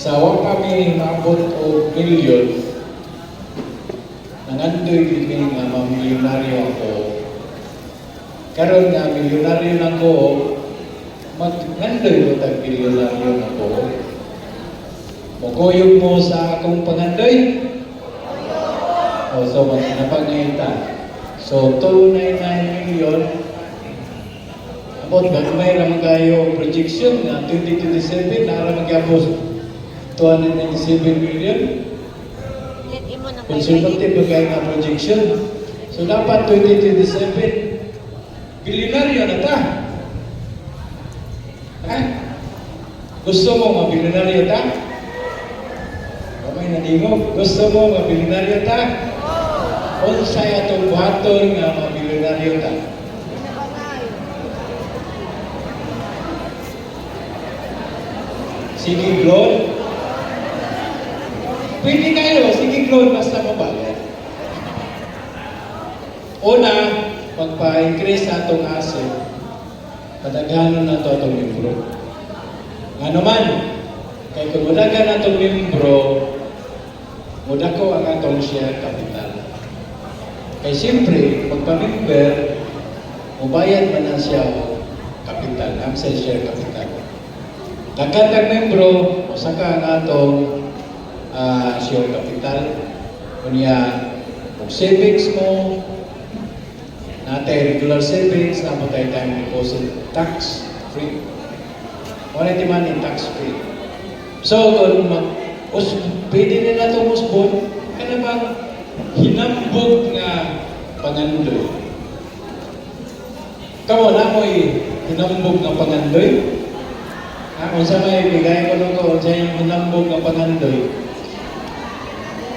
Sa wang kami maabot o million, nangandoy din nga mamilyonaryo ako. Karon nga milyonaryo na ko, magnandoy ko tag milyonaryo na ko. Maguyog mo sa akong pangandoy? O so, napangayta. So, 299 million. Abot, may ramang kayo projection na 2027, nara magyapos 297 million. Let imo na conservative ba kayo nga projection. So dapat 2027, bilyonaryo na ta. Ha? Gusto mo mabilionaryo ta? Kamay na dingo. Gusto mo mabilionaryo ta? Unsay atong buhaton nga mabilionaryo ta? Sige, Lord. Pwede kayo, sige, Lord, basta mabalit. Una, pagpa-increase sa atong asset, padaghanon na ito atong membro. Nga naman, kay kung mudagan na itong membro, mudako ang atong share capital. Kay siyempre, pagpa-member, mubayad man na siya o capital, ang share capital. Nagkatag membro, usaka ang atong share capital. Kunya, kung savings mo, natay regular savings, na tayo time deposit, tax free. Wala di man in tax free. So, kung pwede nila itong usbon, kaya bang hinambog nga pangandoy? Kamu na mo hinambog nga pangandoy? Kung sa may bigay ko nung ko, sa yung hinambog nga pangandoy.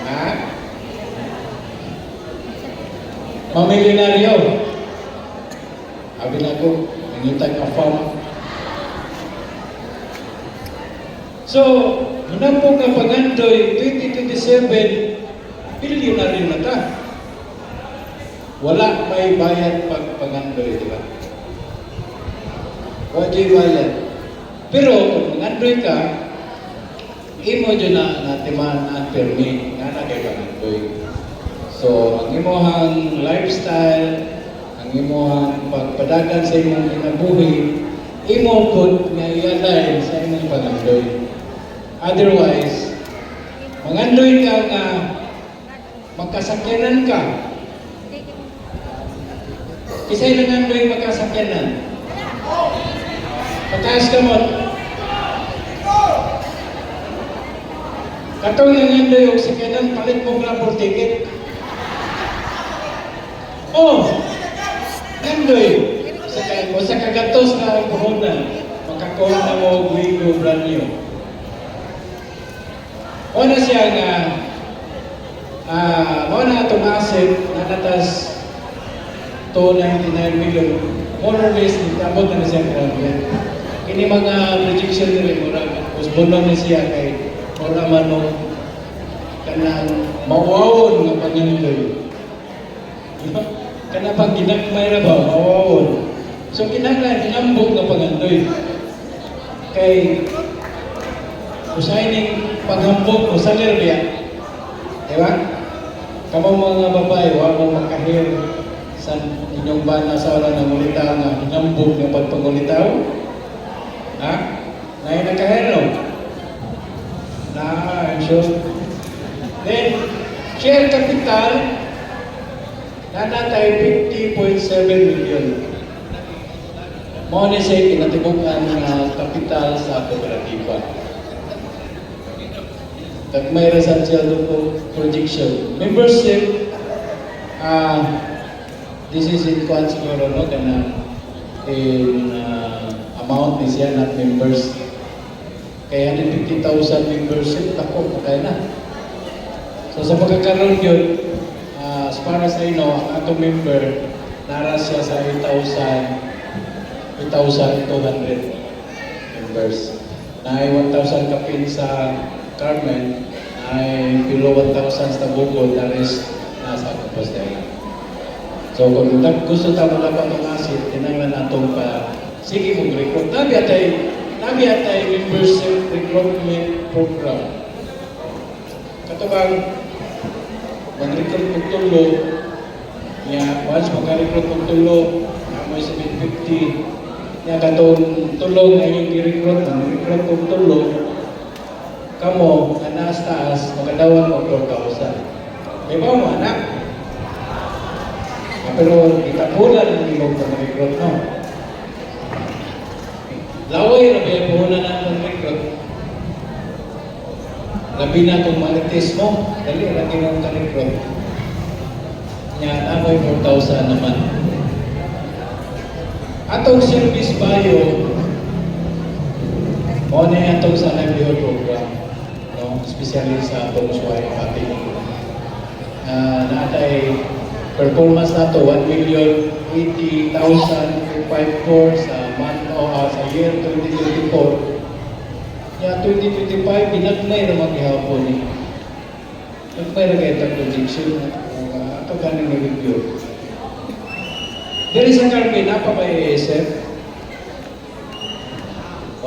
Ha? Mamilinaryo. Sabi na ko, nangitag ka farm. So, hinambog nga pangandoy, 2027, bilyonaryo na ta. Wala may bayad pag pangandoy, di ba? Wala bayad. Pero kung mangandoy ka, imo dyan na natiman ang permi nga na kay pangandoy. So, ang imohang lifestyle, ang imohang pagpadagan sa imong kinabuhi, imo pud nga i-align sa imong pangandoy. Otherwise, mangandoy ka nga magkasakyanan ka. Kisay nangandoy magkasakyanan. Pataas ka mo. Katong nangandoy og sakyanan, palit mo grabor ticket. Oh! Nandoy! Sa kagatos na ang puhunan, makakuha na mo og wigo brand new. O na siya nga, mo na itong asset na natas 299 million, more or less, nagtabot na siya grabe. Kini mga projection nila, mura, usbon na siya kay mura manong kanang mawawon nga pangandoy. Kana pag ginagmay na ba, mawawon. So kinahanglan hinambog nga pangandoy. Kay usahay ning paghambog o salir biya. Diba? Kamang mga babae, huwag mong makahir sa inyong bana sa oras ng ulitaw nga hinambog nga pagpangulitaw. Ha? Ngayon nakahir, no? I'm sure. Then, share capital na natay 50.7 million. Mo ni siya kinatibukan nga kapital sa kooperatiba. Kag may residential projection. Membership, this is in kwan siguro, no? Kana in amount ni siya, not members. Kaya 150,000 membership, tako, kaya na. So sa pagkakaroon yun, as far as I know, ang atong member, nara siya sa 8,200 members. Na ay 1,000 kapin sa Carmen, ay below 1,000 sa Bukod, na rest nasa Compostela. So kung gusto tamo na pa itong asset, tinanglan natong pa, sige mong recruit. Nabi atay membership recruitment program. Katubang, mag-recruit ng tulo, once mag-recruit ng tulo, amoy 750, katong tulo nga yung i-recruit, mag-recruit ng tulo, kamo, na naas-taas, magadawan mo 4,000. Di ba mo, anak? Pero itapulan ang imong pag-recruit, no? Laway na may puhunan ang pag-recruit. labi na kung marites mo, dali lang ginong kalikrot. Nya, namoy 4,000 naman. Atong service bayo, o na atong sa livelihood program, no? Especially sa atong suway pati. Natay performance na to, 1,080,054 sa month o sa year 2024. Ya 2025 binagnay naman gihapon ni. Nagmay ra kay ta projection ato kaning review. Diri sa Carmen na pa ba ASF?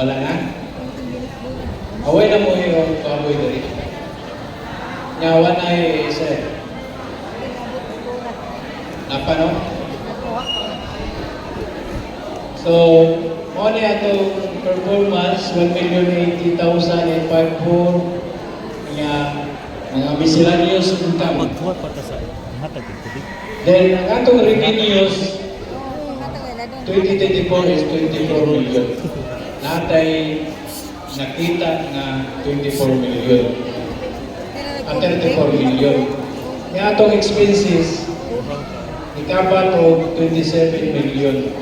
Wala na. Away na mo yung baboy diri. Nyawa na ASF. Napa no? So, mo ni atong performance 1,080,054 nga mga miscellaneous income. Magkuha pa ta sa hatag ng tubig. Then ang atong revenues 2024 is 24 million. Natay nakita nga 24 million. At 34 million. Nga atong expenses ikapat o 27 million.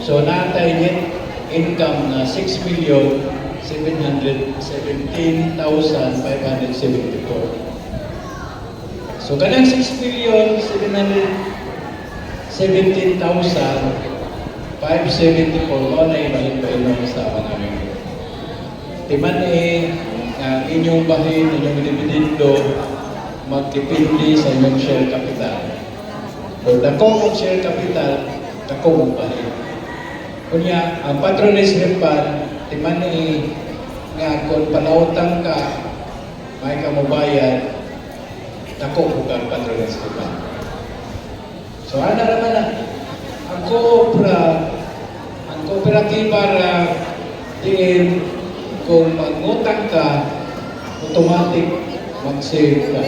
So natay net income na 6,717,574. So kanang 6,717,574 mo na ibahin-bahinom sa mga member. Timan inyong bahin, inyong dividendo, magdepende sa inyong share capital. O dakong ang share capital, dakong ang bahin. Kunya, ang patronage refund, timan nga kung panautang ka, may kamubayan, dako po kang patronage refund. So, ano naman na, ang kooperatiba ra diin kung magutang ka, automatic mag-save ka.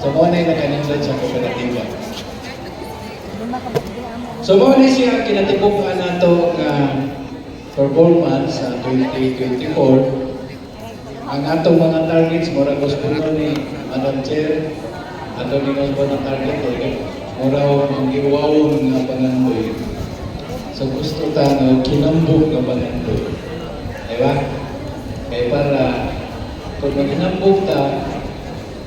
So, mo na yung nakanindad sa kooperatiba. So, mo na siya kinatipukan na ito performance sa 2024. Ang atong mga targets, mura ko sa ni Madam Chair, ato ni mo ng target, mura ang giwawon nga pangandoy. So, gusto ta na kinambog nga pangandoy. Diba? Kaya para, kung maginambog ta,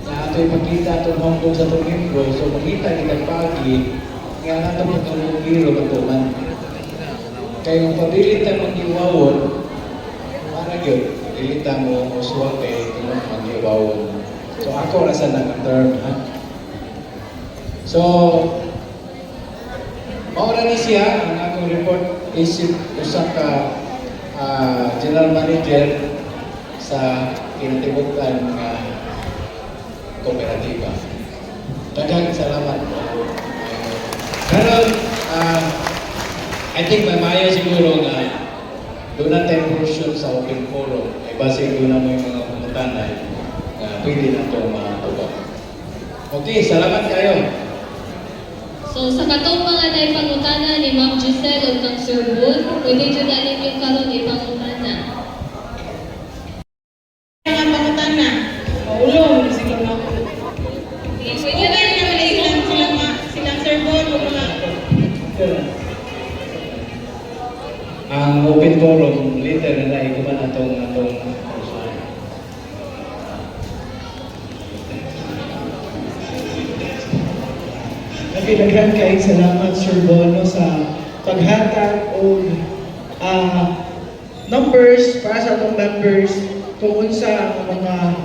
na ato ipakita atong hambog sa itong libro, so makita kitang pagi, nga nato pagkabog giro matuman. Kaya kung pabilit ang mag-iwawon, para yun, pabilit ang usuwa kay tulong mag-iwawon. So ako rasa na term, ha? So, maura ni siya, ang akong report isip usap ka general manager sa kinatibukan ng kooperatiba. Daghang salamat po. Karon, I think may mayo siguro nga doon na tayo portion sa open forum. Ay base doon na mo yung mga pumutanay na pwede na ito matubag. Okay, salamat kayo. So sa katong mga naipangutana ni Ma'am Giselle o kang Sir Bull, pwede dyan na yung karon ipangutana. Ang pangutana, maulong sila na. Okay naman silang Sir Bull o mga. Ang open forum, later na naikuman atong Nagilaghan kayo salamat Sir Bono sa paghatag o numbers para sa atong members kung unsa ang mga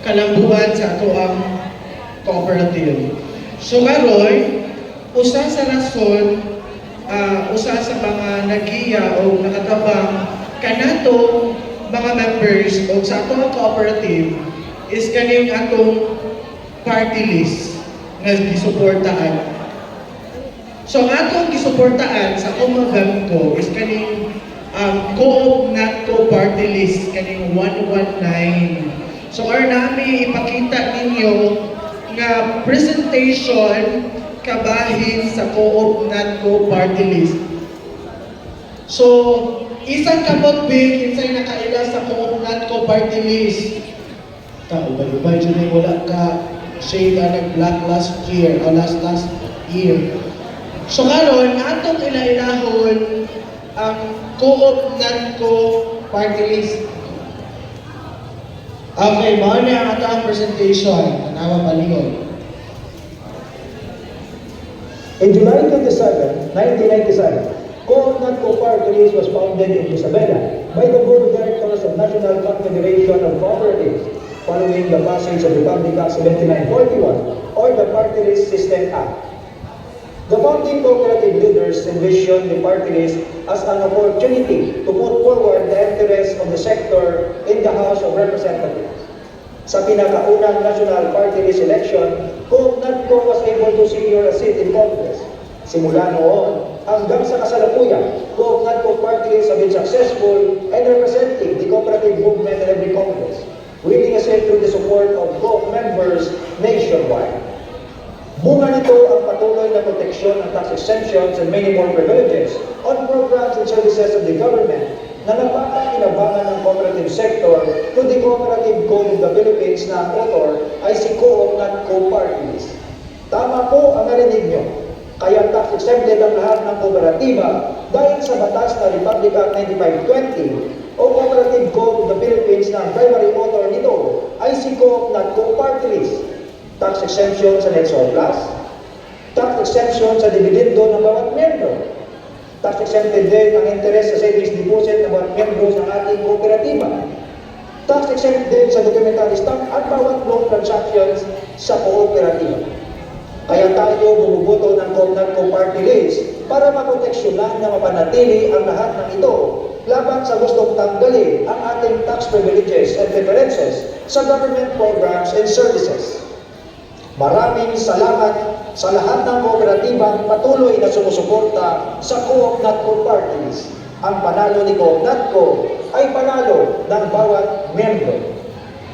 kalambuan sa ato ang cooperative. So karon, usa sa rason, usa sa mga nagiya o nakatabang kanato mga members o sa ato ang cooperative is kaning atong party list nga gisuportaan. So ang atong gisuportaan sa Comavemco is kaning Co-op Natco Party List kaning 119. So ar nami ipakita ninyo nga presentation kabahin sa Co-op Natco Party List. So isang kabot big kinsay nakaila kaila sa Coopnat ko party list. Ubay-ubay dyan wala ka shade na nag-black last year, o last year. So karon atong ilailahon ang Coopnat ko party list. Okay, mao na ang atong presentation. Tanawa palingon. In July 27, 1997, Coopnat Co Party List was founded in Isabela by the Board of Directors of National Confederation of Cooperatives following the passage of Republic Act 7941 or the Party List System Act. The founding cooperative leaders envisioned the party list as an opportunity to put forward the interests of the sector in the House of Representatives. Sa pinakaunang national party list election, Coopnat Co was able to secure a seat in Congress. Simula noon hanggang sa kasalukuyan, Coopnat Co party lists have been successful and representing the cooperative movement in every Congress, winning a seat through the support of Co members nationwide. Bunga nito ang patuloy na proteksyon ng tax exemptions and many more privileges on programs and services of the government na napapakinabangan ng cooperative sector to the Cooperative Code of the Philippines na ang author ay si Coopnat Co Party List. Tama po ang narinig nyo, kaya tax exempted ang lahat ng kooperatiba dahil sa batas na Republic Act 9520 o Cooperative Code of the Philippines na ang primary author nito ay si Coopnat Co Party List. Tax exemption sa net surplus, tax exemption sa dividendo ng bawat miyembro, tax exempted din ang interest sa savings deposit ng bawat miyembro ng ating kooperatiba, tax exempted din sa documentary stock at bawat loan transactions sa kooperatiba. Kaya tayo bumuboto ng Coopnat Co Party List para maproteksyonan na mapanatili ang lahat ng ito laban sa gustong tanggalin ang ating tax privileges and preferences sa government programs and services. Maraming salamat sa lahat ng kooperatibang patuloy na sumusuporta sa Coopnat Co Party List. Ang panalo ni Coopnat Co ay panalo ng bawat miyembro.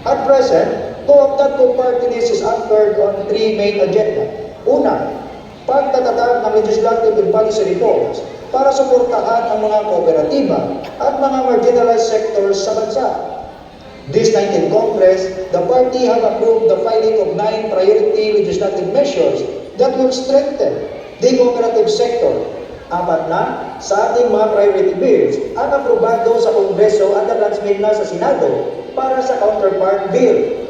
At present, Coopnat Co Party List is anchored on 3 main agenda. Una, pagtatatag ng legislative and policy reforms para suportahan ang mga kooperatiba at mga marginalized sectors sa bansa. This 19th Congress, the party have approved the filing of 9 priority legislative measures that will strengthen the cooperative sector. 4 na sa ating mga priority bills ang aprobado sa Kongreso at na-transmit na sa Senado para sa counterpart bill.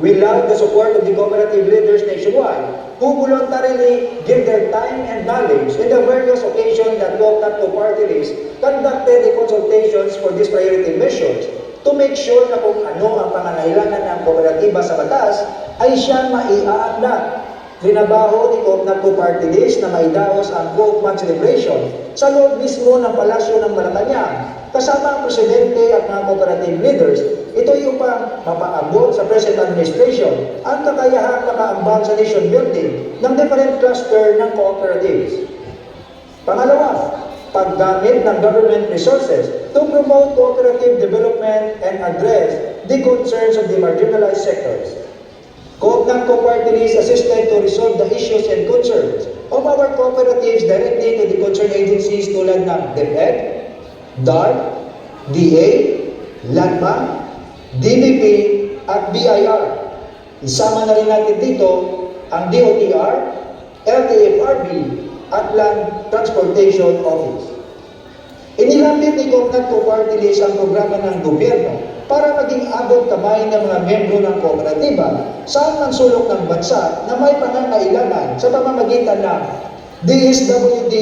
We love the support of the cooperative leaders nationwide who voluntarily give their time and knowledge in the various occasions that Coopnat Co Party List conducted the consultations for these priority measures to make sure na kung ano ang pangangailangan ng kooperatiba sa batas ay siyang maiaakda. Trinabaho ni Coopnat Co Party List na maidaos ang Coopman celebration sa loob mismo ng Palasyo ng Malacanang kasama ang presidente at mga cooperative leaders. Ito ay upang mapaabot sa present administration ang kakayahang makaambang sa nation building ng different cluster ng cooperatives. Pangalawa, paggamit ng government resources to promote cooperative development and address the concerns of the marginalized sectors. Coopnat Co Party List assisted to resolve the issues and concerns of our cooperatives directly to the concerned agencies tulad ng DepEd, DART, DA, LANMA, DBP at BIR. Isama na rin natin dito ang DOTR, LTFRB at Land Transportation Office. Inilapit ni Coopnat Co Party List ang programa ng gobyerno para maging abot kamay ng mga membro ng kooperatiba saan man sulok ng bansa na may pangangailangan sa pamamagitan ng DSWD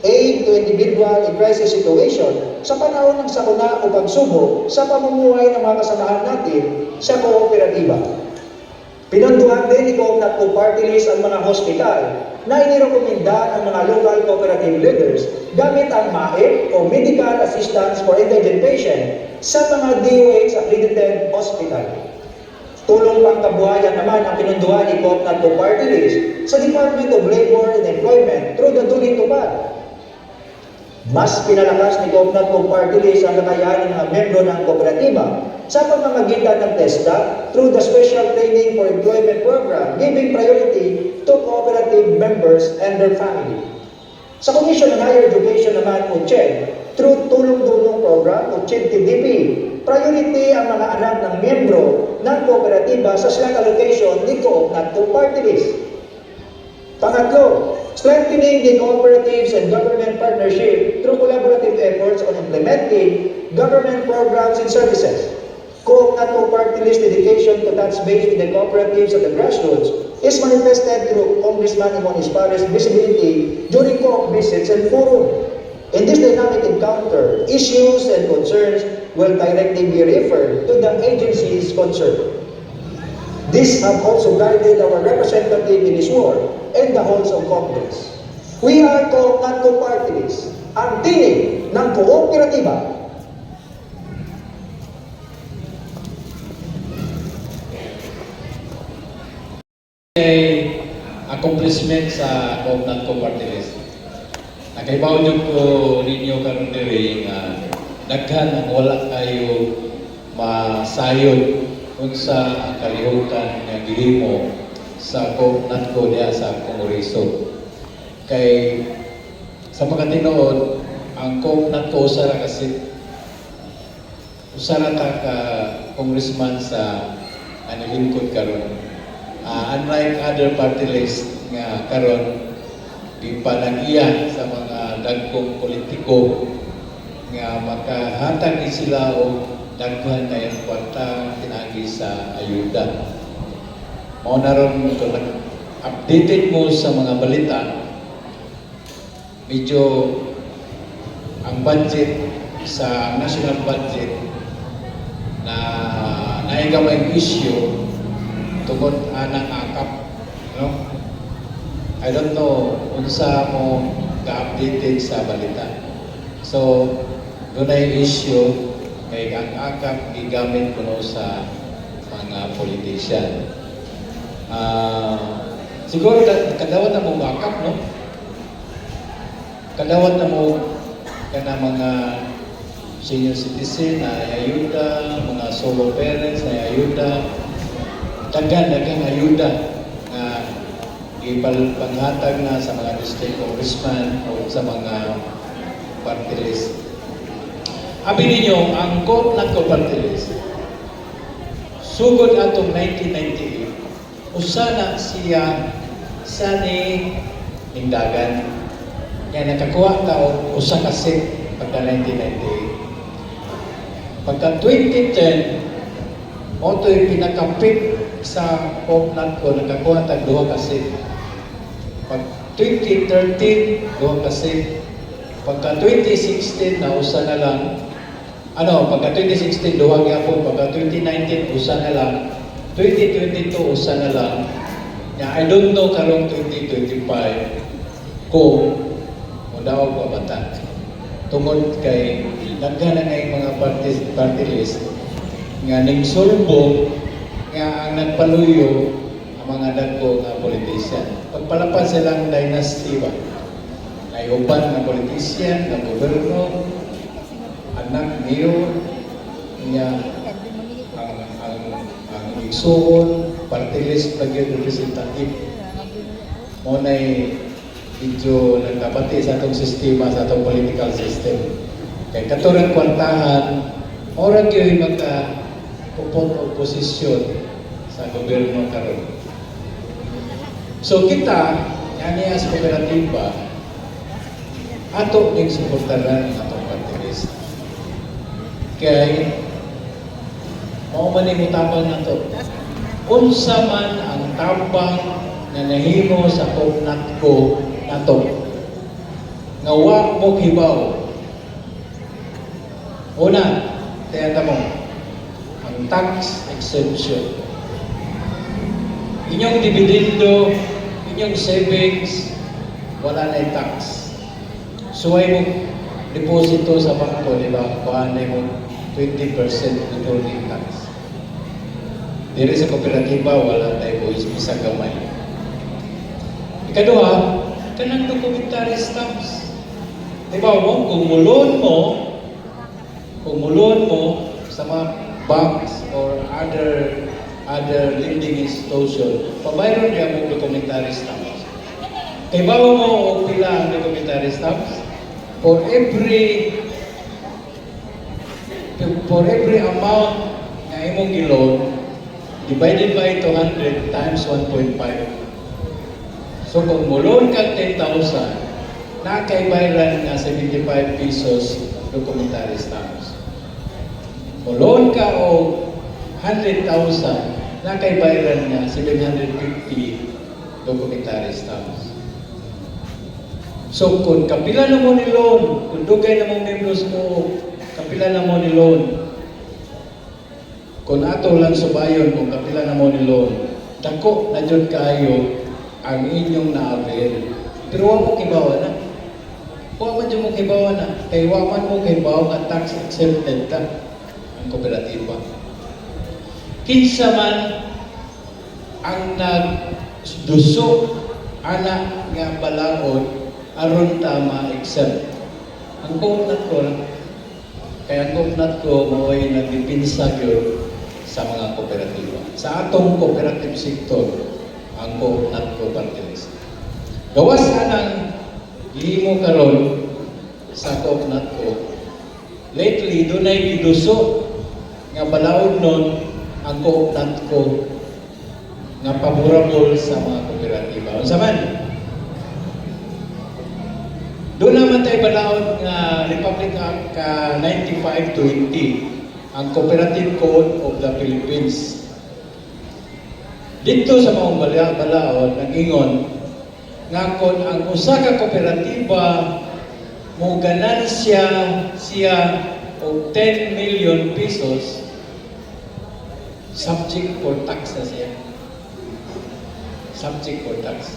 Aid to Individual in Crisis Situation sa panahon ng sakuna o pagsubok sa pamumuhay ng mga kasamahan natin sa kooperatiba. Pinuntuhan din ni Coopnat Co Party List ang mga hospital na inirekomenda ng mga local cooperative leaders gamit ang MAEP o Medical Assistance for Indigent Patient sa mga DOH accredited hospital. Tulong pangkabuhayan naman ang pinuntuhan ni Coopnat Co Party List sa Department of Labor and Employment through the Duling Tupad. Mas pinalakas ni Coopnat Co Party List ang kakayahan ng mga membro ng kooperatiba sa pamamagitan ng TESDA through the Special Training for Employment Program, giving priority to cooperative members and their family. Sa Commission on Higher Education naman o CHED, through tulong-tulong program o CHIP TDP. Priority ang mga anak ng miyembro ng kooperatiba sa slot allocation ni Co-op NATCO Party List. Pangatlo, strengthening the cooperatives and government partnership through collaborative efforts on implementing government programs and services. Co-op NATCO Party List dedication to touch base with the cooperatives at the grassroots is manifested through Congressman Imon Ispar's visibility during co-op visits and forum. In this dynamic encounter, issues and concerns will directly be referred to the agencies concerned. These have also guided our representative in his work and the halls of Congress. We are Co-op NATCO Party List, ang tinig ng kooperatiba. Accomplishment sa Co-op NATCO Party List. Nakaibaw niyo ko ninyo karon diri nga daghan ang wala kayo masayod unsa ang kalihutan nga gihimo sa Co-op NATCO diha sa Congreso. Kay sa mga tinuod, ang Co-op NATCO usara ta ka congressman sa lingkod karon. Unlike other party list nga karon di pa nag-iya sa mga dagkong politiko nga makahatag ni sila o daghan na yung kwarta tinagi sa ayuda. Mao na ron kung updated mo sa mga balita, medyo ang budget sa national budget na naigamay issue tungod anang akap, no? I don't know unsa mo ka-updated sa balita. So, doon ay issue kay ang akap gigamit kuno sa mga politician. Siguro kadawat na mo akap, no? Kadawat na mo kana mga senior citizen na ayuda, mga solo parents na ayuda, dagang ayuda na ipalpanghatag na sa mga district congressman o sa mga party list. Abi ninyo, ang Co-op NATCO Party List, sugod atong 1998, usana siya sa ni Nindagan. Kaya nakakuha taon, usa ka seat pagka 1998. Pagka 2010, mo ito'y pinakapit sa Co-op NATCO, nakakuha tag 2 ka seat. Pag 2013, 2 ka seat. Pagka 2016, na usa na lang. Pagka 2016, 2 gyapon. Pagka 2019, usa na lang. 2022, usa na lang. I don't know karong 2025 kung daw pa bata. Tungod kay daghan na yung mga party list nga ning sulbo nga ang nagpaluyo ang mga dagko nga politician. Pagpalapad silang dynasty ba? Ay uban nga politician, nga gobyerno, anak niyo niya ang igsuon, party list pagyan representative. Mo na'y medyo nagkapati sa atong sistema, sa atong political system. Kay katurang kwartahan, orag yun magka-upon o posisyon sa gobyerno karon. So kita, yan as kooperatiba, ato ning suportaran ang atong party list. Kay, mao man yung tabang na to. Unsa man ang tabang na nahimo sa Co-op NATCO nato nga wa mo hibaw. Una, tiyata mo, ang tax exemption. Inyong dividendo, inyong savings, wala na tax. Suway mo deposito sa bangko, di ba? Kuhaan na mo 20% withholding tax. Diri sa kooperatiba, wala tayo isang gamay. Ikaduha, kanang documentary stamps. Diba mo, kung mulon mo sa mga banks or other lending institution, pabayron niya mo documentary stamps. Kay bawa mo o pila ang documentary stamps? For every for every amount na imong gilon, divided by 200 times 1.5. So kung mulon kag 10,000, nakaibayran nga 75 pesos documentary stamps. Mulon ka o 100,000, nakaibayran nga 750 documentary stamps. So kung kapila na mo ni loan, kung dugay na mo membros mo, kapila na mo ni loan, kung ato lang subayon kung kapila na mo ni loan, dako na jud kayo ang inyong na-avail. Pero wa mo kibawa na. Wa man jud mo kibawa na. Kay wa man mo kibawa nga tax exempted ta ang kooperatiba. Kinsa man ang nagduso anak nga balaod aron tama exempt. Ang coconut ko, kaya ang coconut ko mao'y nagdipinsa yun sa mga kooperatiba. Sa atong cooperative sector, ang coconut ko partilist. Gawas anang limo karon sa coconut ko. Lately, doon ay giduso nga balaod nun ang coconut ko nga favorable sa mga kooperatiba. Unsa man? Doon naman tayo balaod nga Republic Act 9520, ang Cooperative Code of the Philippines. Dito sa mga balaod, nag-ingon nga kung ang usa ka kooperatiba mo ganansya siya og 10 million pesos, subject for tax na siya. Subject for tax.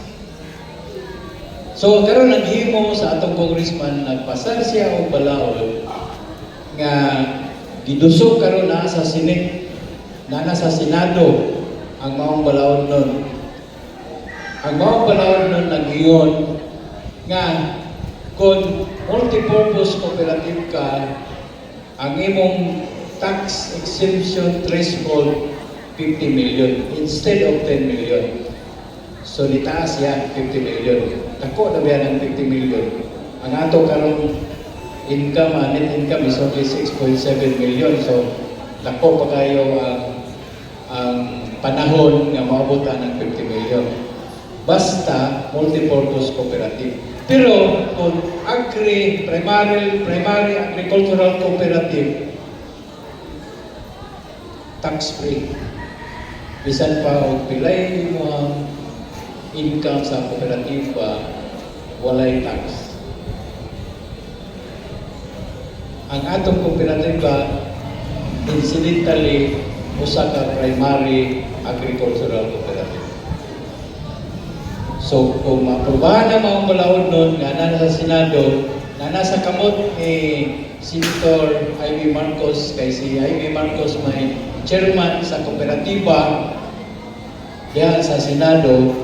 So, karon naghimo sa atong congressman, nagpasar siya og balaod nga gidusok karon na sa Senate, na sa Senado ang maong balaod nun. Ang maong balaod nun nag-iyon nga kung multipurpose cooperative ka, ang imong tax exemption threshold 50 million instead of 10 million. So, nitaas yan, 50 million. Tako na ba ng 50 million? Ang ato karong income, net income is only 6.7 million. So, tako pa kayo ang panahon nga maabutan ng 50 million. Basta, multipurpose cooperative. Pero, kung primary agricultural cooperative, tax-free. Bisan pa, o pilay mo ang income sa kooperatiba, walay tax. Ang atong kooperatiba, incidentally, usa ka primary agricultural cooperative. So, kung maaprobahan na mga balaod nun, nga na sa Senado, na nasa kamot ni Senator Ivy Marcos, kay si Ivy Marcos may chairman sa kooperatiba, diyan sa Senado,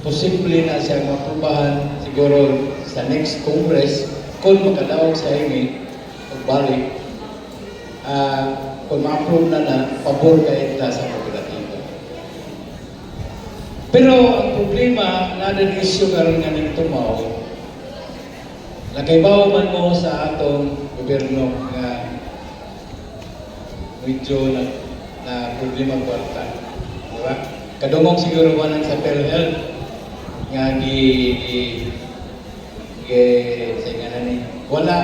posible na siya maprobahan siguro sa next Congress kung makadawag sa imi pagbalik, kung ma-approve na pabor ka ita sa kooperatiba. Pero ang problema na din issue karon nga ning tumaw, nakaibaw man mo sa atong gobyerno nga medyo na problema kwarta, di ba? Kadungog siguro man sa PhilHealth nga wala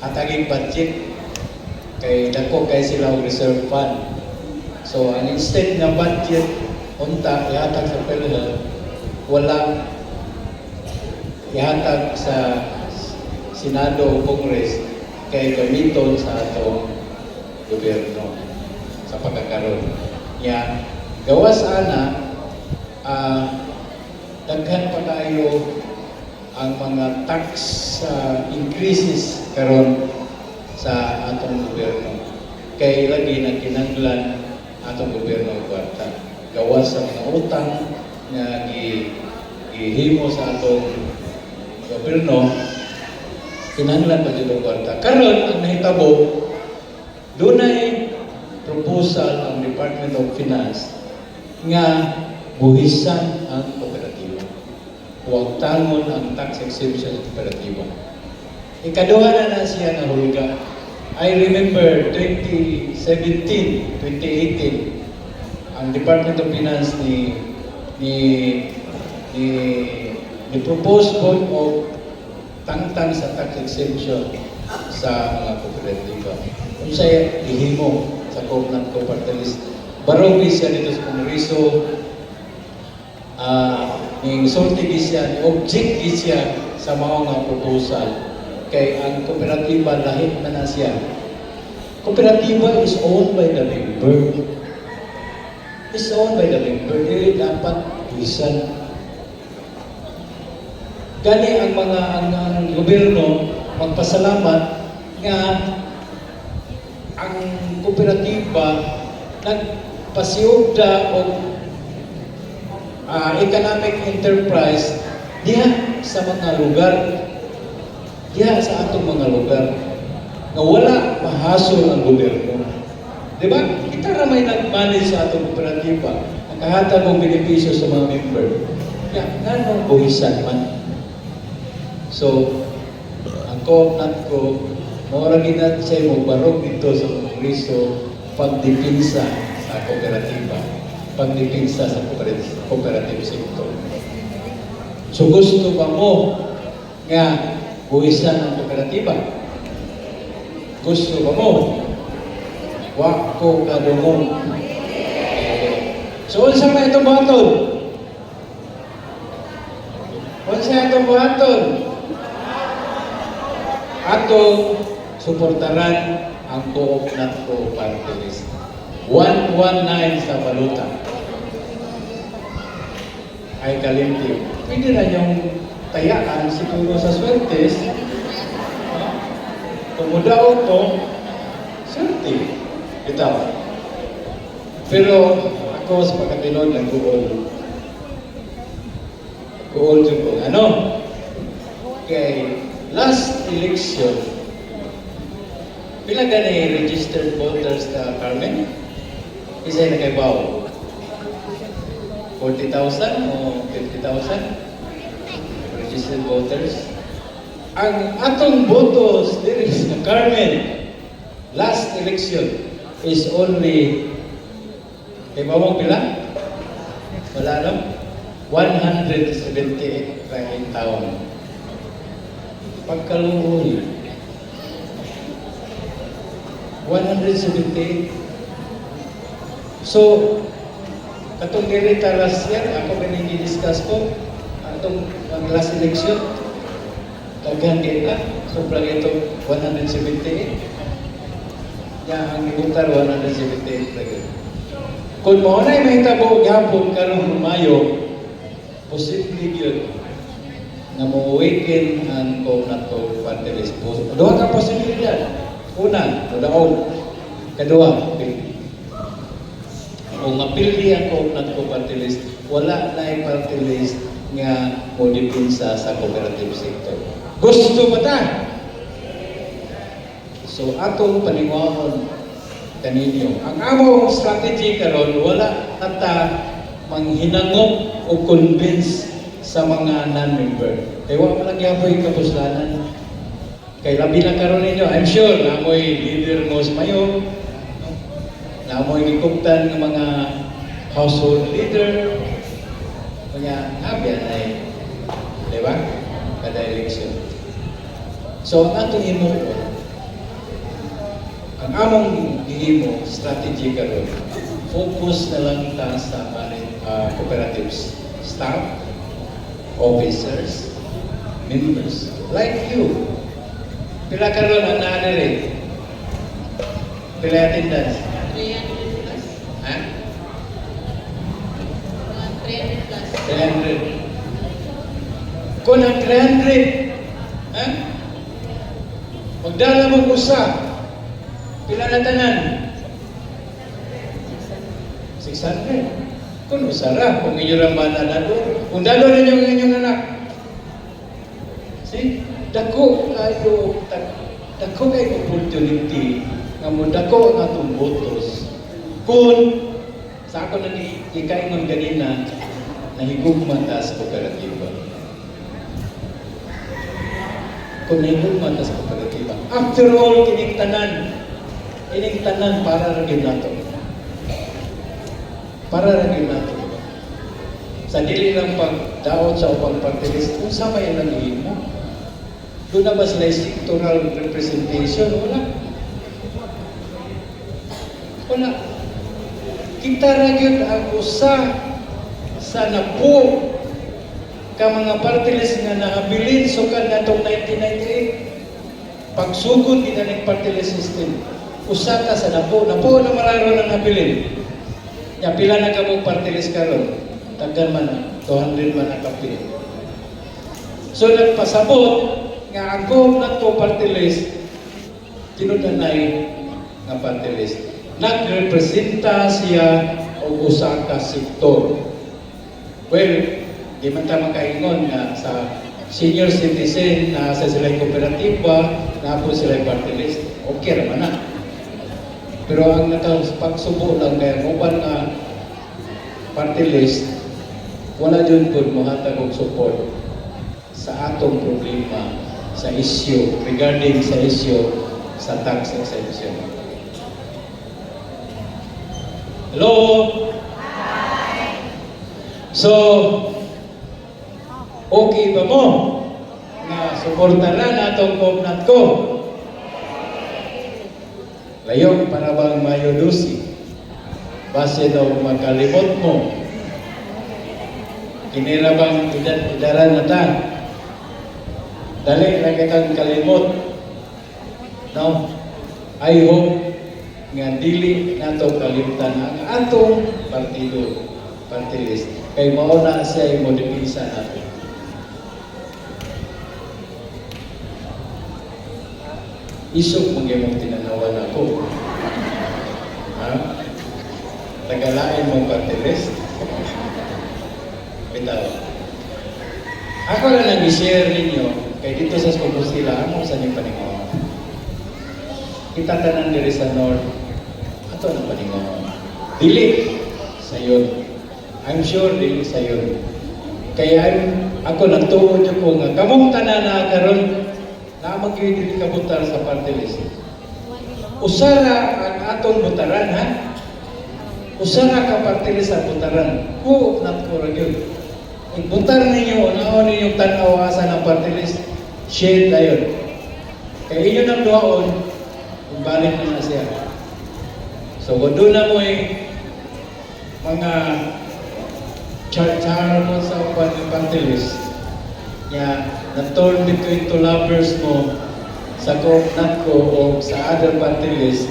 hataging budget kay dako kay sila og reserve fund. So ang instead nga budget unta ihatag sa PhilHealth, wala ihatag sa Senado o Congress kay gamiton sa atong gobyerno sa pagkakaroon. Gawas ana, daghan pa tayo ang mga tax increases karon sa atong gobyerno. Kay lagi na kinanglan atong gobyerno og kwarta. Gawas sa mga utang nga gihimo sa atong gobyerno, kinanglan pa jud og kwarta. Karon ang nahitabo, dunay proposal ang Department of Finance nga buhisan ang kooperatiba. Huwag tangon ang tax exemption sa kooperatiba. Ikaduha na siya na hulga. I remember 2017, 2018, ang Department of Finance ni propose vote of tangtang sa tax exemption sa mga kooperatiba. Kung sa'yo, ihimo sa covenant cooperative, barong siya dito sa Kongreso, ning sulti siya, object siya sa mga proposal. Kay ang kooperatiba lahit na siya. Kooperatiba is owned by the member. Is owned by the member. Dili dapat buwisan. Gani ang mga ang gobyerno magpasalamat nga ang kooperatiba nagpasiyugda o economic enterprise diha sa mga lugar, diha sa atong mga lugar na wala mahasol ang gobyerno. Diba? Kita ramay nag-manage sa atong kooperatiba, nakahatag ng benepisyo sa mga member. Kaya nga buhisan man. So, ang covenant ko, maura ginat siya mo barong dito sa Kongreso pagdipinsa sa kooperatiba, pagdipinsa sa cooperative sector. So, gusto ba mo nga buhisan ang kooperatiba? Gusto ba mo? Wa ko kadungong. So, unsa man itong buhaton? Unsa itong buhaton? Atong suportaran ang covenant ko party list. 119 sa baluta. Ay kalimti. Pwede na yung tayaan siguro sa swertes. Tumudaw to, swerte. Bitaw. Pero ako sa pagkatinod nag-uol. Nag-uol dyan ko. Ano? Kay last election, pila gani registered voters ka, Carmen? Isa na kay Bao? 40,000 o 50,000 registered voters? Ang atong botos diri sa Carmen last election is only kay Bawang pila? Wala no? 178 in town. Pagkaluoy 178. So katong direta last year ako discuss ko atong last election daghan kita sobrang ito 178 ang ibutar 178 lagi. Kung mo na may tabo gapon karong Mayo, posible yun na mo-awaken ang covenant ko party list. Doon ka posibilidad. Una, doon. Kadua, kung mapildi ang covenant ko party list, wala na yung party list nga mo dipinsa sa cooperative sector. Gusto ba ta? So, atong panimuahon kaninyo. Ang among strategy karon wala ata manghinangop o convince sa mga non-member. Kaya wala nagyapoy kapuslanan. Kaya labi na karon ninyo. I'm sure na amoy leader mo sa mayo, na amoy gikuptan ng mga household leader, kaya nabiyan ay, di ba? Kada election. So, ang atong imo ang among gihimo strategy karon focus na lang ta sa cooperatives, staff, officers, members, like you. Pila karon ang naanere? Pila attendance? 300 plus. Ha? 300 plus. 300. Kung ang 300, ha? Magdala mo usa. Pila na tanan? 600. Kung usara, kung inyo ramban na dalo, kung dalo ninyo ang inyong anak. See? Dako kayo opportunity nga mo dako ang atong botos. Kung sa ako na ikaingon ganina, nahigugman ta sa kooperatiba. kung nahigugma ta sa kooperatiba. After all, kining tanan para ra gyud nato. Para ra gyud nato. Sa dili lang pagdaot sa upang party list, kung sa may nanghihin mo, doon na ba sila sectoral representation? Wala. Kita ra gyud ang usa sa napo ka mga party list nga nahabilin sukad natong 1998. Pagsugod kita ng party list system, usa ka sa napo na mararo nang nabilin. Ya pila na kamong party list karon? Tagdan man 200 man ang kapil. So nagpasabot nga ako nato party list tinudanay nga party list. Nagrepresenta siya og usa ka sektor. Well, di man ta makaingon nga sa senior citizen na sa sila kooperatiba, na po sila party list. Okay raman na. Pero ang pagsubo lang kaya uban nga party list, wala dyan po mahatag og support sa atong problema sa issue, regarding sa issue sa tax exemption. Hello? So, okay ba mo na suportaran atong covenant ko? Layong para bang mayodusi base daw makalimot mo kinira bang idaran na ta dali na kitang kalimot no? I hope nga dili nato kalimtan ang atong partido party list kay mauna siya mo dipisa nato. Isok magyamong tinanawan ako. Ha? Tagalain mong party list. Bitaw. Ako lang nag-share ninyo kay dito sa Compostela among sa ning paningaw. Kita tanan diri sa North. Ato nang paningaw. Dili sayon. I'm sure dili sayon. Kaya ako nagtuod ko nga kamong tanan na karon na mag-dili ka butar sa party list. Usara ang atong butaran ha. Usara ka party list sa butaran. Ko not ko ra gyud. Butar ninyo, unaon ninyong tanaw asa ng party list, share dayon. Kaya inyo nang duhaon, balik na siya. So, kung doon na mo mga char mo sa party list, na-torn between two lovers mo sa covenant ko o sa other party list,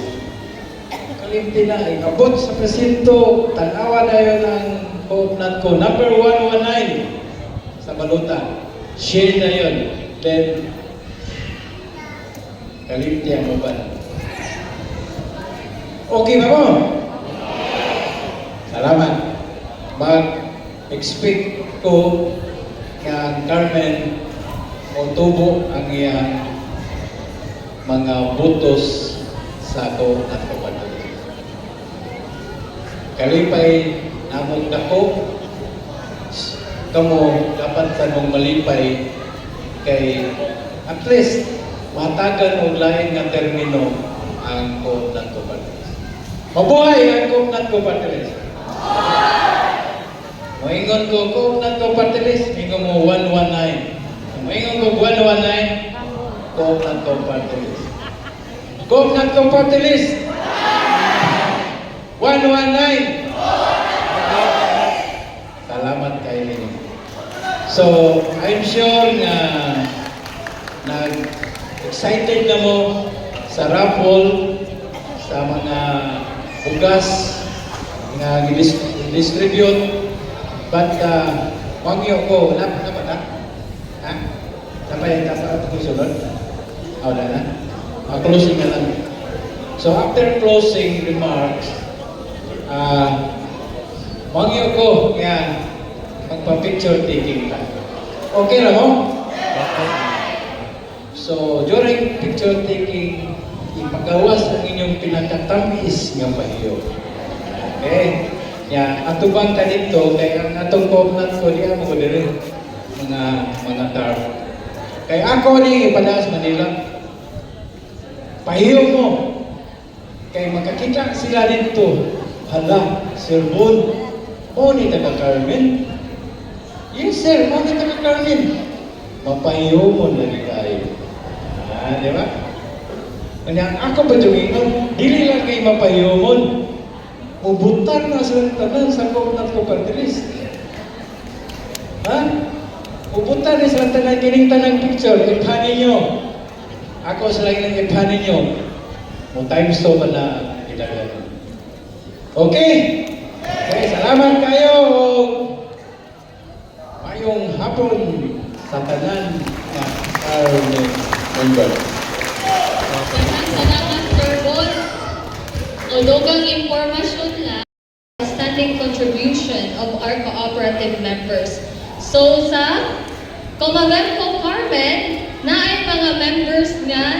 kalimti na, abot sa presinto, tanawa na yun ang covenant ko. Number 119 sa baluta. Share na yun. Then, kalimti ang uban. Okay ba mo? Salamat. Mag-expect ko nga Carmen o tubo ang iyang mga butos sa covenant ko. Kalipay namong dako kamo dapat tanong malipay kay at least matagan og lain nga termino ang covenant ko parties. Mabuhay ang covenant ko parties. Moingon ko covenant ko parties, ingon mo 119. Moingon ko 119 covenant ko parties. Covenant ko parties. 119. Salamat kay ninyo. So, I'm sure na excited na mo sa raffle, sa mga bugas nga distribute. But, wagyo ko, wala pa na? Ha? Napay ito sunod? Wala na? Closing na lang. So, after closing remarks, wagyo ko, magpa-picture taking ka. Okay na mo? So, during picture taking, ipagawas ang inyong pinakatamis nga pahiyo. Okay? Atubang ka dito, kaya ang atong covenant ko, di mo diri mga tarp. Kay ako ni Padas Manila. Pahiyo mo. Kay makakita sila dito. Hala, Sir Bon, mo ni taga Carmen? Yes sir, mo ni taga Carmen. Mapahiyo mo na ni kayo. Di ba? Kanya ako ba tumingin? Dili lang kay mapahiyo mo. Ubutan na sa tanan sa Coconut Cooperative. Ha? Ubutan na sa tanan kining tanang picture. Ipanin nyo. Ako sa lang ng ipanin nyo. Mo times to man na ilagan. Okay? Okay, salamat kayo. Mayong hapon sa tanan na member. Salamat, Sir Bon. Although kang impormasyon lang, standing contribution of our cooperative members. So sa Comavenco Carmen, na ay mga members nga